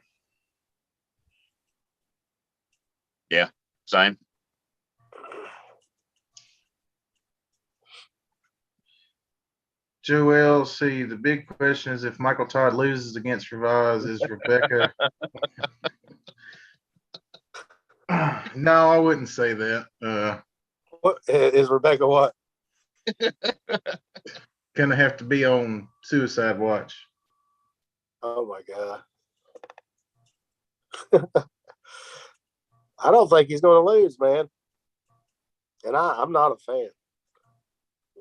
Yeah, same. Joel, see, the big question is if Michael Todd loses against Ravaz, is Rebecca? No, I wouldn't say that. What is Rebecca? What? Gonna have to be on suicide watch. Oh my God. I don't think he's going to lose, man. And I'm not a fan.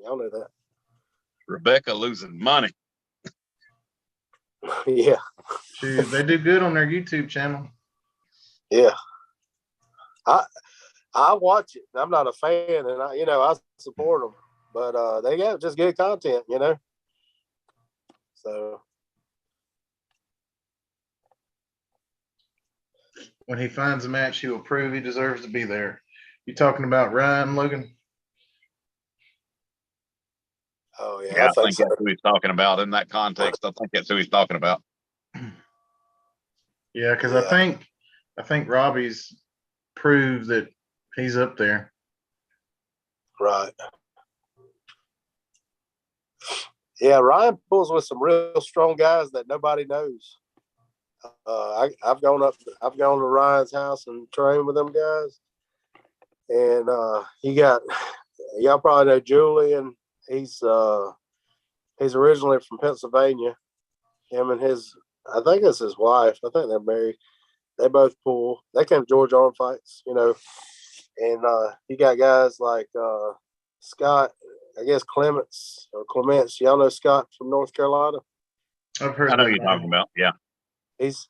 Y'all know that. Rebecca losing money. Yeah. Shoot, they do good on their YouTube channel. Yeah. I watch it. I'm not a fan, and I support them, but they got just good content, So When he finds a match he will prove he deserves to be there. You talking about Ryan, Logan? oh yeah, Yeah, I think that's so. who he's talking about in that context. I think that's who he's talking about. Yeah, because I think Robbie's proved that he's up there. Right. Yeah, Ryan pulls with some real strong guys that nobody knows. I've gone to Ryan's house and trained with them guys, and y'all probably know Julian. He's originally from Pennsylvania. Him and I think it's his wife. I think they're married. They both pull. They came to Georgia Arm Fights, and you got guys like Scott. I guess Clements. Y'all know Scott from North Carolina. I've heard. I know that you're name. talking about. Yeah. He's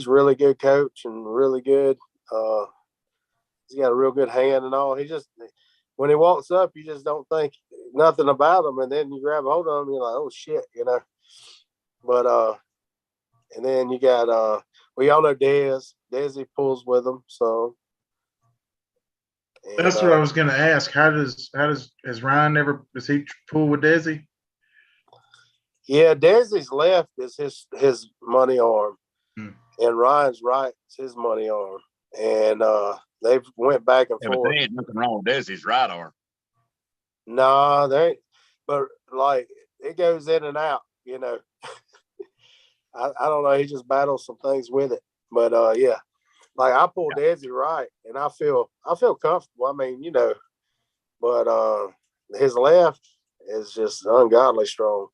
really good coach and really good. He's got a real good hand and all. When he walks up, you just don't think nothing about him, and then you grab a hold of him, you're like, oh shit, But and then you got we all know Dez. Desi pulls with him, so. That's what I was going to ask. Has Ryan does he pull with Desi? Yeah, Desi's left is his money arm, and Ryan's right is his money arm, and they've went back and forth. But there ain't nothing wrong with Desi's right arm. No, they ain't. But like it goes in and out, I don't know. He just battles some things with it, but yeah. Like I pull Desi right, and I feel comfortable. I mean, but his left is just ungodly strong.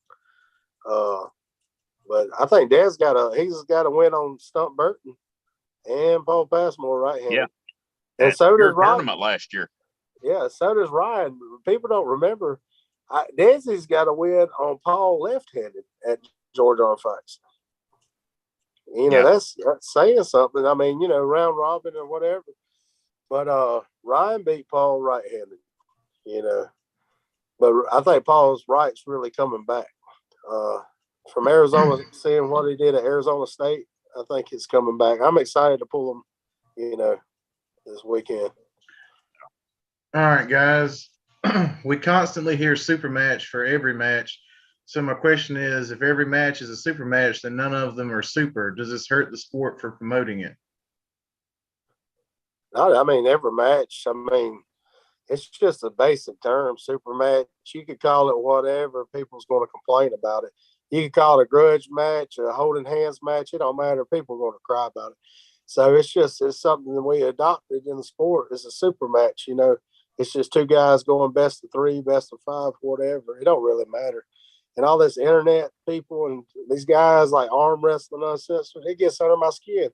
But I think Dad's he's got a win on Stump Burton and Paul Passmore right hand. Yeah, and so does Ryan. Tournament last year. Yeah, so does Ryan. People don't remember. Desi's got a win on Paul left-handed at Georgia Arm Fights. That's saying something. I mean, round robin or whatever. But Ryan beat Paul right-handed, But I think Paul's right's really coming back. From Arizona, seeing what he did at Arizona State, I think it's coming back. I'm excited to pull him, this weekend. All right, guys. We constantly hear super match for every match. So my question is, if every match is a super match, then none of them are super. Does this hurt the sport for promoting it? No, I mean, every match, I mean, it's just a basic term, super match. You could call it whatever. People's going to complain about it. You could call it a grudge match, a holding hands match. It don't matter. People are going to cry about it. So it's something that we adopted in the sport. It's a super match. You know, it's just two guys going best of 3, best of 5, whatever. It don't really matter. And all this internet people and these guys like arm wrestling uncensored, it gets under my skin.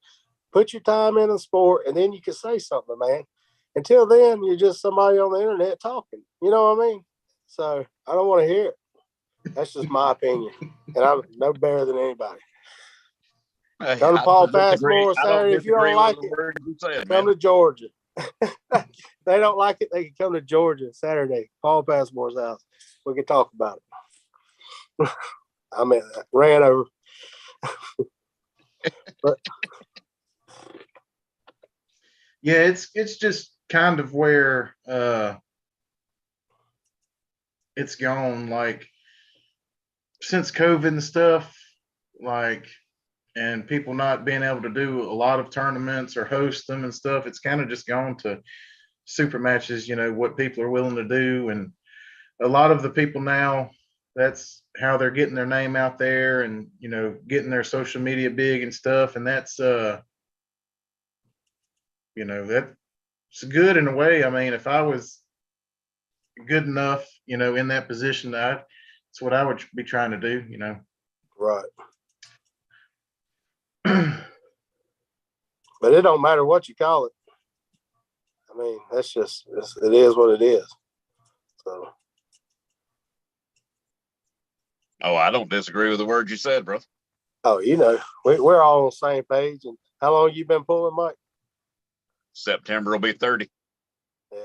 Put your time in the sport, and then you can say something, man. Until then, you're just somebody on the internet talking. You know what I mean? So I don't want to hear it. That's just my opinion, and I'm no better than anybody. Hey, Come to I Paul don't disagree. Passmore I don't Saturday. If you disagree don't like with the it, word you said, come man. to Georgia. They don't like it, they can come to Georgia Saturday, Paul Passmore's house. We can talk about it. I mean, ran over. But Yeah, it's just kind of where it's gone. Like since COVID and stuff, like and people not being able to do a lot of tournaments or host them and stuff, it's kind of just gone to super matches, you know, what people are willing to do. And a lot of the people now, that's how they're getting their name out there and, you know, getting their social media big and stuff. And that's, you know, that's good in a way. I mean, if I was good enough, you know, in that position, that's what I would be trying to do, you know. right. But it don't matter what you call it. I mean, that's just it is what it is. So Oh, I don't disagree with the word you said, bro. oh, you know, we're all on the same page. And how long you been pulling, Mike? September will be 30. Yeah.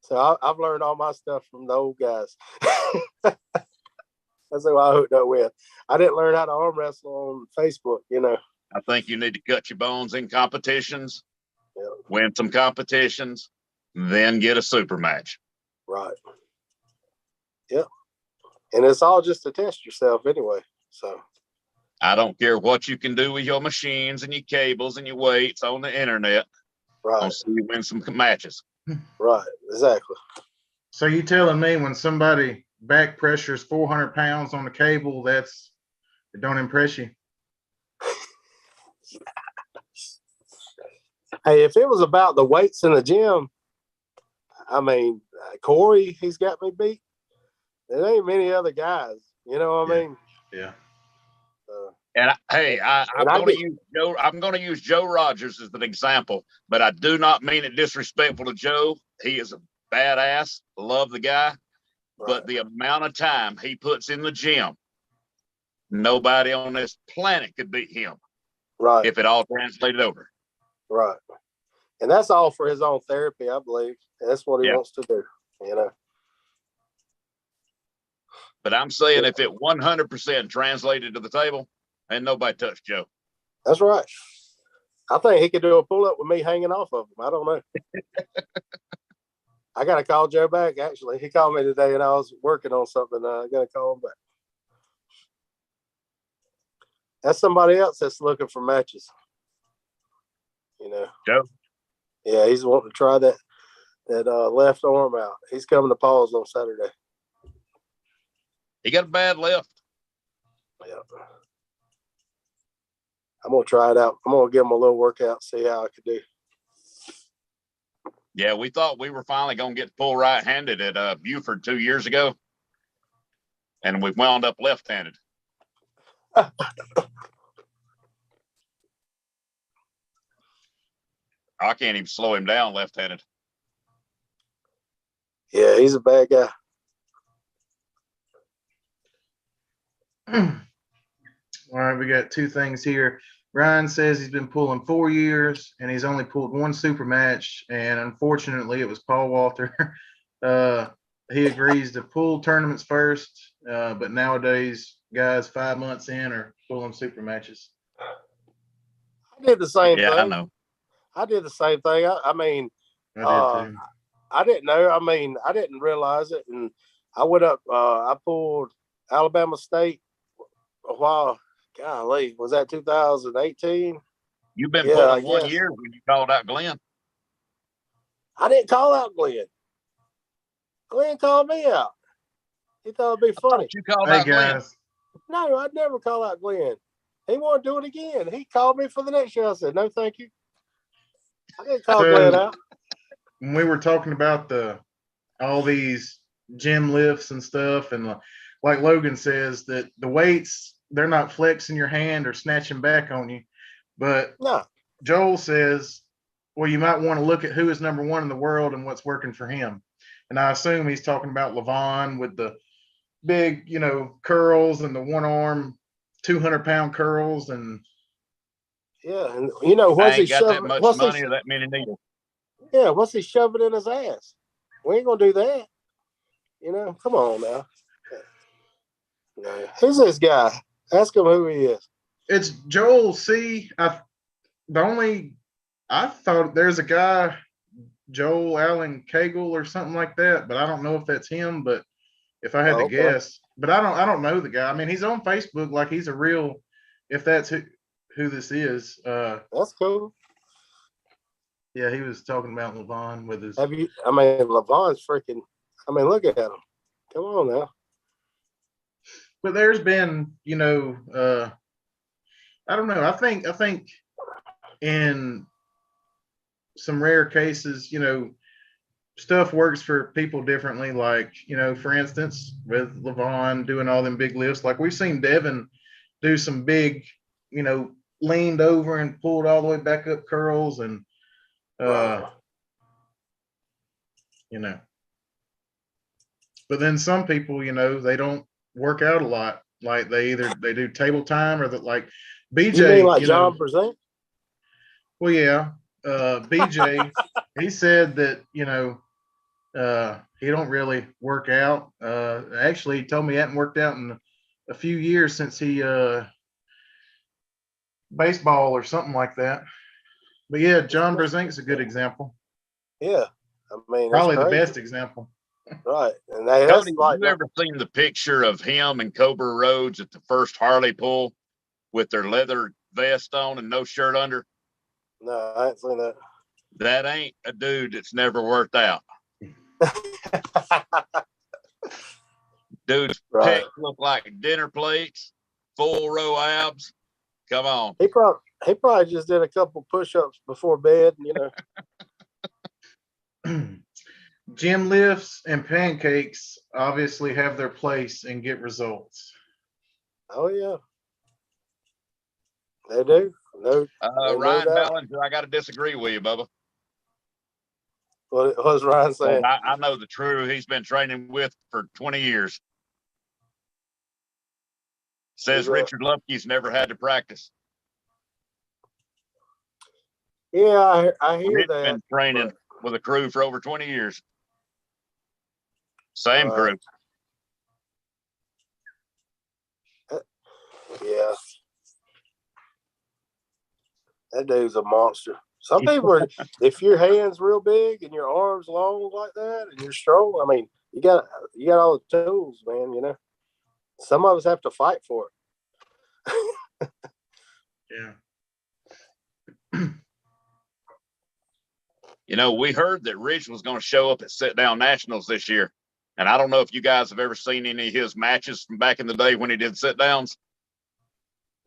So I've learned all my stuff from the old guys. That's who I hooked up with. I didn't learn how to arm wrestle on Facebook, you know. I think you need to cut your bones in competitions, Yeah. win some competitions, then get a super match. Right. Yep. And it's all just to test yourself anyway. So I don't care what you can do with your machines and your cables and your weights on the internet. right. I'll see you win some matches. Right. Exactly. So you telling me when somebody back pressures 400 pounds on the cable, it don't impress you? Hey, if it was about the weights in the gym, I mean, Corey, he's got me beat. There ain't many other guys. You know what I mean? Yeah. And I'm going to use Joe Rogers as an example, but I do not mean it disrespectful to Joe. He is a badass. Love the guy, but the amount of time he puts in the gym, nobody on this planet could beat him. Right. If it all translated over. Right. And that's all for his own therapy, I believe. That's what he wants to do, you know. But I'm saying if it 100% translated to the table, ain't nobody touched Joe. That's right. I think he could do a pull-up with me hanging off of him. I don't know. I got to call Joe back, actually. He called me today, and I was working on something. I got to call him back. That's somebody else that's looking for matches. You know. Joe? Yeah, he's wanting to try that left arm out. He's coming to Paul's on Saturday. He got a bad left. Yeah. I'm going to try it out. I'm going to give him a little workout, see how I could do. Yeah, we thought we were finally going to get pull right-handed at Buford 2 years ago, and we wound up left-handed. I can't even slow him down left-handed. Yeah, he's a bad guy. All right, we got two things here. Ryan says he's been pulling 4 years and he's only pulled one super match, and unfortunately it was Paul Walter. He agrees to pull tournaments first, but nowadays guys 5 months in are pulling super matches. I did the same thing. I know. I did the same thing. I mean, I did too. I didn't know. I mean, I didn't realize it, and I went up. I Alabama State a while. Golly, was that 2018? You've been Yeah, pulling I 1 guess. year when you called out Glenn. I didn't call out Glenn. Glenn called me out. He thought it'd be funny. You called Hey out Glenn. guys, No, I'd never call out Glenn. He wanted to do it again. He called me for the next show. I said, no, thank you. I didn't call Glenn out. when we were talking about all these gym lifts and stuff, and like Logan says, that the weights, they're not flexing your hand or snatching back on you. But No. Joel says, well, you might want to look at who is number one in the world and what's working for him. And I assume he's talking about Levon with the big, curls and the one arm 200-pound curls. And Yeah, and I what's he ain't got that shoving? much money or that many needles. Yeah, what's he shoving in his ass? We ain't gonna do that. Come on now. No. Who's this guy? Ask him who he is. it's Joel C. I thought there's a guy, Joel Allen Cagle or something like that, but I don't know if that's him. But if I had to guess, but I don't know the guy. I mean, he's on Facebook like he's a real. If that's who this is, That's cool. yeah, he was talking about Levon with his. Levon's freaking. Look at him. Come on now. But there's been, I don't know. I think in some rare cases, stuff works for people differently. Like, for instance, with Levon doing all them big lifts, like we've seen Devin do some big, leaned over and pulled all the way back up curls and, but then some people, they don't work out a lot. Like they do table time or that, like BJ. You mean like John Present? Well, yeah. BJ, he said that, he don't really work out. Actually, he told me he hadn't worked out in a few years since he baseball or something like that. But yeah, John Brzezink's a good example. Yeah, probably the best example. Right, and Cody, have you ever seen the picture of him and Cobra Rhodes at the first Harley pull with their leather vest on and no shirt under? No, I ain't seen that. That ain't a dude that's never worked out. Dude's pecs look like dinner plates, full row abs. Come on. He probably just did a couple push-ups before bed, Gym lifts and pancakes obviously have their place and get results. Oh yeah, they do. No, Ryan Ballinger, I got to disagree with you, Bubba. What's Ryan saying? I know the true. He's been training with for 20 years. Says Richard Lupke's never had to practice. Yeah, I hear that. Been training with a crew for over 20 years. Same crew. Yeah. That dude's a monster. Some people are, if your hand's real big and your arms long like that and you're strong, you got all the tools, man, Some of us have to fight for it. Yeah. We heard that Rich was going to show up at Sit Down Nationals this year. And I don't know if you guys have ever seen any of his matches from back in the day when he did sit downs.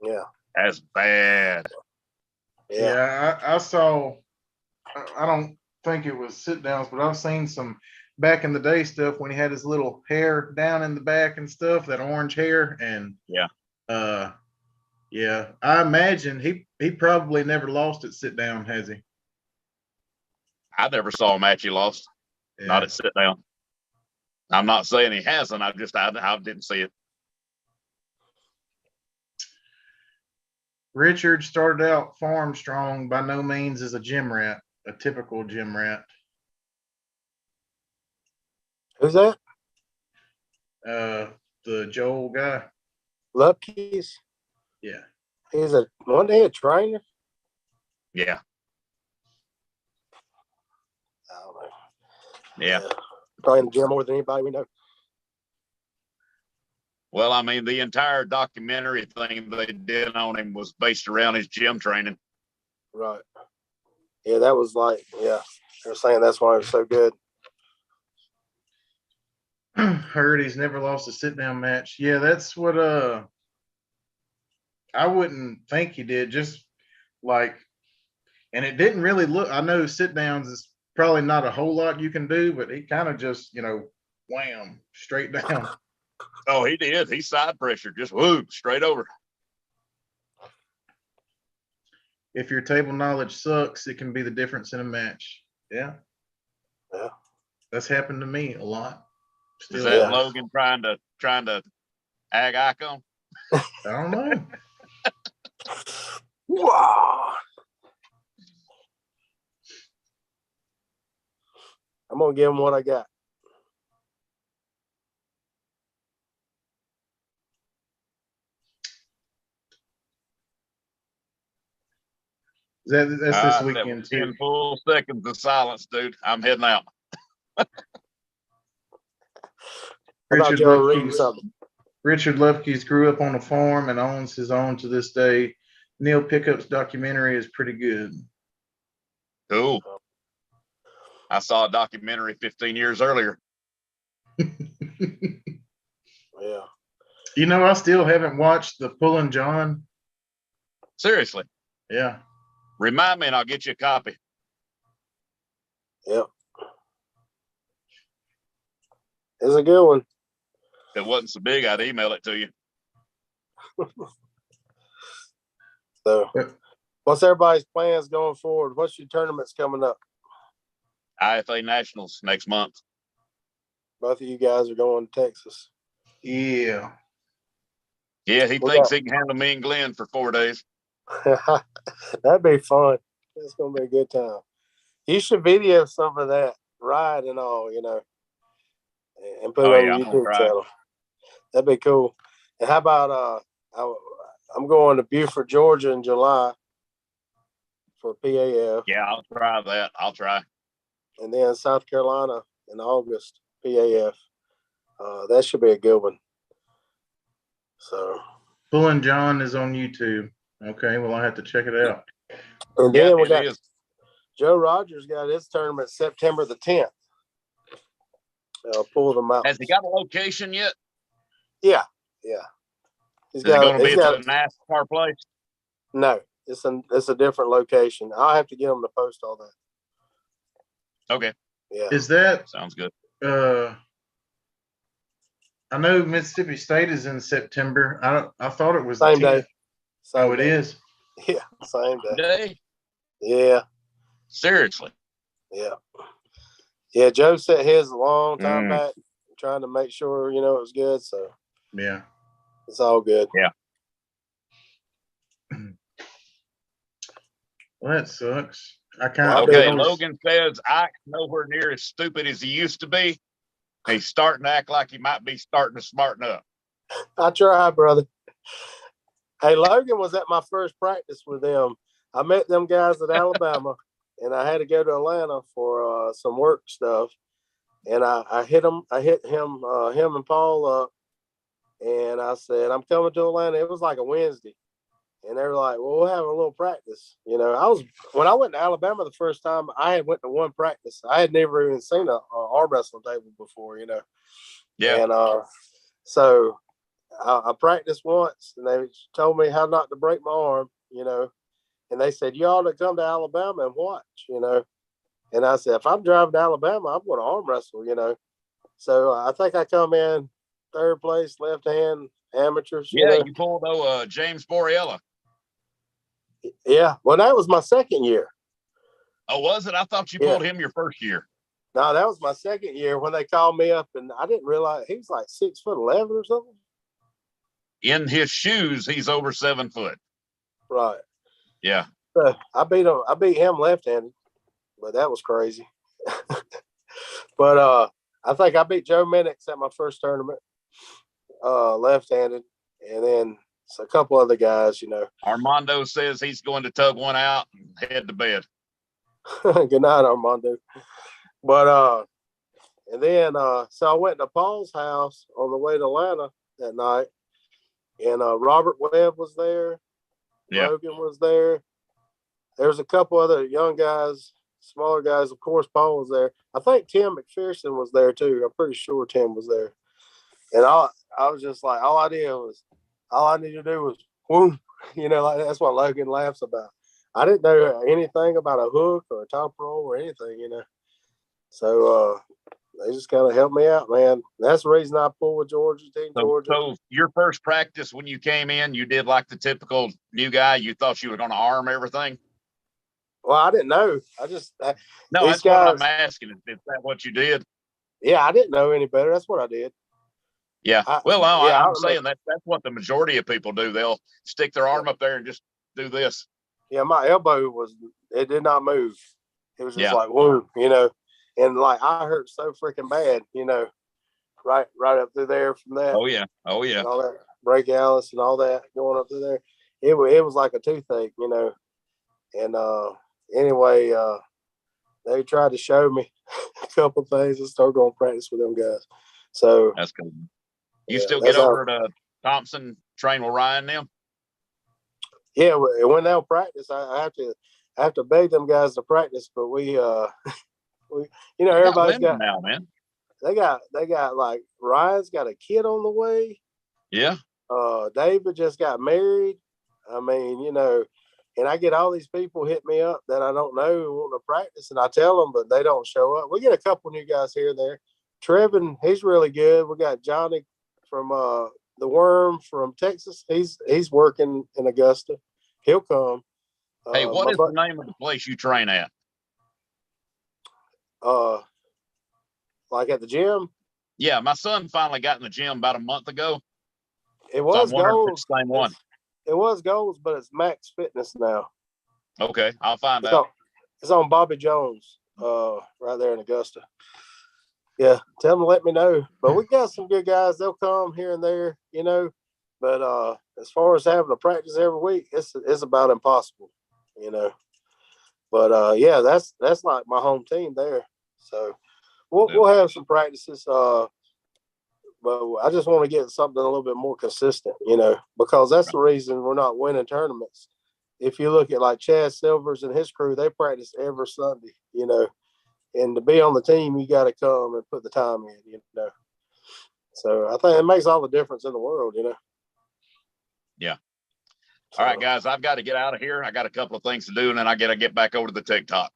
Yeah. That's bad. Yeah, I saw, I don't think it was sit downs, but I've seen some back in the day stuff when he had his little hair down in the back and stuff, that orange hair. And I imagine he probably never lost at sit down, has he? I never saw a match he lost. Yeah. Not at sit down. I'm not saying he hasn't. I didn't see it. Richard started out farm strong, by no means as a gym rat, a typical gym rat. Who's that? The Joel guy. Lupke's? Yeah. He's a trainer? Yeah. I don't know. Yeah. Probably in the gym more than anybody we know. Well, I mean, the entire documentary thing they did on him was based around his gym training. Right. Yeah, that was like, yeah, they're saying that's why it was so good. Heard he's never lost a sit down match. Yeah, that's what I wouldn't think he did. Just like, and it didn't really look. I know sit downs is probably not a whole lot you can do, but he kind of just wham straight down. Oh, he did. He side pressure, just whoop straight over. If your table knowledge sucks, it can be the difference in a match. Yeah. Yeah. That's happened to me a lot. Is that Logan trying to ag icon? I don't know. Wow. I'm gonna give him what I got. That's this That weekend was too. 10 full seconds of silence, dude. I'm heading out. Richard something. Richard Lufke's grew up on a farm and owns his own to this day. Neil Pickup's documentary is pretty good. Cool. I saw a documentary 15 years earlier. Yeah. I still haven't watched the Pullin' John. Seriously. Yeah. Remind me and I'll get you a copy. Yep. It's a good one. If it wasn't so big, I'd email it to you. So, what's everybody's plans going forward? What's your tournaments coming up? IFA Nationals next month. Both of you guys are going to Texas. Yeah. Yeah, he thinks he can handle me and Glenn for 4 days. That'd be fun. It's going to be a good time. You should video some of that ride and all, and put it on your YouTube channel. That'd be cool. And how about I'm going to Beaufort, Georgia in July for PAF. Yeah, I'll try that. I'll try. And then South Carolina in August, PAF. That should be a good one. So Pullin' John is on YouTube. Okay, well I have to check it out. And then we got Joe Rogers got his tournament September the 10th. Pull them out. Has he got a location yet? Yeah. Is it going to be at the NASCAR place? No, it's a different location. I'll have to get them to post all that. Okay. Yeah. Is that sounds good? I know Mississippi State is in September. I thought it was same day. Oh, it is. Yeah, same day. Yeah. Seriously. Yeah. Yeah, Joe set his a long time back, trying to make sure, it was good. So yeah. It's all good. Yeah. Well, that sucks. Logan says Ike's nowhere near as stupid as he used to be. He's starting to act like he might be starting to smarten up. I try, brother. Hey, Logan was at my first practice with them. I met them guys at Alabama, and I had to go to Atlanta for some work stuff. And I hit him and Paul up, and I said, I'm coming to Atlanta. It was like a Wednesday. And they were like, well, we'll have a little practice. When I went to Alabama the first time, I had went to one practice. I had never even seen a arm wrestling table before, Yeah. And so I practiced once, and they told me how not to break my arm, and they said, you ought to come to Alabama and watch, And I said, if I'm driving to Alabama, I'm going to arm wrestle, So I think I come in third place, left hand amateurs. Yeah, you pulled James Borriella. Yeah, well, that was my second year. Oh, was it? I thought you pulled him your first year. No, that was my second year when they called me up, and I didn't realize he was like 6'11" or something. In his shoes, he's over 7 foot. Right. Yeah. So I beat him left-handed, but that was crazy. But I think I beat Joe Minix at my first tournament, left-handed, and then a couple other guys, Armando says he's going to tug one out and head to bed. Good night, Armando. But and then so I went to Paul's house on the way to Atlanta, that night. And Robert Webb was there. Yeah. Logan was there. There was a couple other young guys, smaller guys. Of course, Paul was there. I think Tim McPherson was there too. I'm pretty sure Tim was there. And I was just like, all I needed to do was whoom. Like that's what Logan laughs about. I didn't know anything about a hook or a top roll or anything, So they just kind of helped me out, man. That's the reason I pulled with Georgia, Team Georgia. So your first practice when you came in, you did like the typical new guy. You thought you were going to arm everything. Well, I didn't know. No, these that's guys, what I'm asking. Is that what you did? Yeah, I didn't know any better. That's what I did. Yeah. I'm saying that's what the majority of people do. They'll stick their arm up there and just do this. Yeah, my elbow it did not move. It was just like, whoa, and like I hurt so freaking bad, right up through there from that. Oh, yeah. And all that break Alice and all that going up through there. It was like a toothache, And anyway, they tried to show me a couple things and started going to practice with them guys. So that's cool. You still get over to Thompson, train with Ryan now? Yeah, when they'll practice, I have to beg them guys to practice. But we everybody's got now, man. They got like Ryan's got a kid on the way. Yeah. David just got married. I mean, and I get all these people hit me up that I don't know want to practice, and I tell them, but they don't show up. We get a couple new guys here and there. Trevin, he's really good. We got Johnny from the Worm from Texas. He's working in Augusta. He'll come. Hey, what is the name of the place you train at? Like at the gym? Yeah, my son finally got in the gym about a month ago. It was Goals. It's the same one. It was Goals, but it's Max Fitness now. Okay, I'll find out. It's on Bobby Jones, right there in Augusta. Yeah, tell them to let me know. But we got some good guys. They'll come here and there, But as far as having to practice every week, it's about impossible, But yeah, that's like my home team there. So we'll have some practices. But I just want to get something a little bit more consistent, because that's the reason we're not winning tournaments. If you look at like Chad Silvers and his crew, they practice every Sunday, And to be on the team, you got to come and put the time in, So I think it makes all the difference in the world, Yeah. All right, guys, I've got to get out of here. I got a couple of things to do, and then I got to get back over to the TikTok.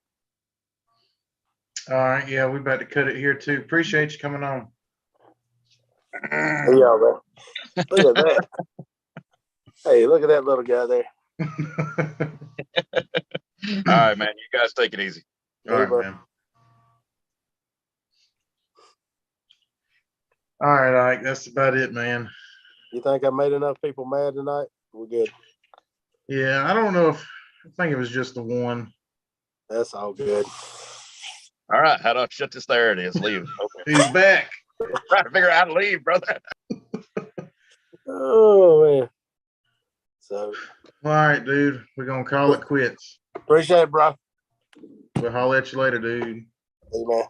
All right. Yeah, we about to cut it here too. Appreciate you coming on. Yeah, man. Look at that. Hey, look at that little guy there. All right, man. You guys take it easy. All right, man. All right, Ike. That's about it, man. You think I made enough people mad tonight? We're good. Yeah, I don't know I think it was just the one. That's all good. All right, how do I shut this? There it is. Leave. Okay. He's back. Trying to figure out how to leave, brother. Oh, man. So. All right, dude. We're going to call it quits. Appreciate it, bro. We'll holler at you later, dude. Hey, man.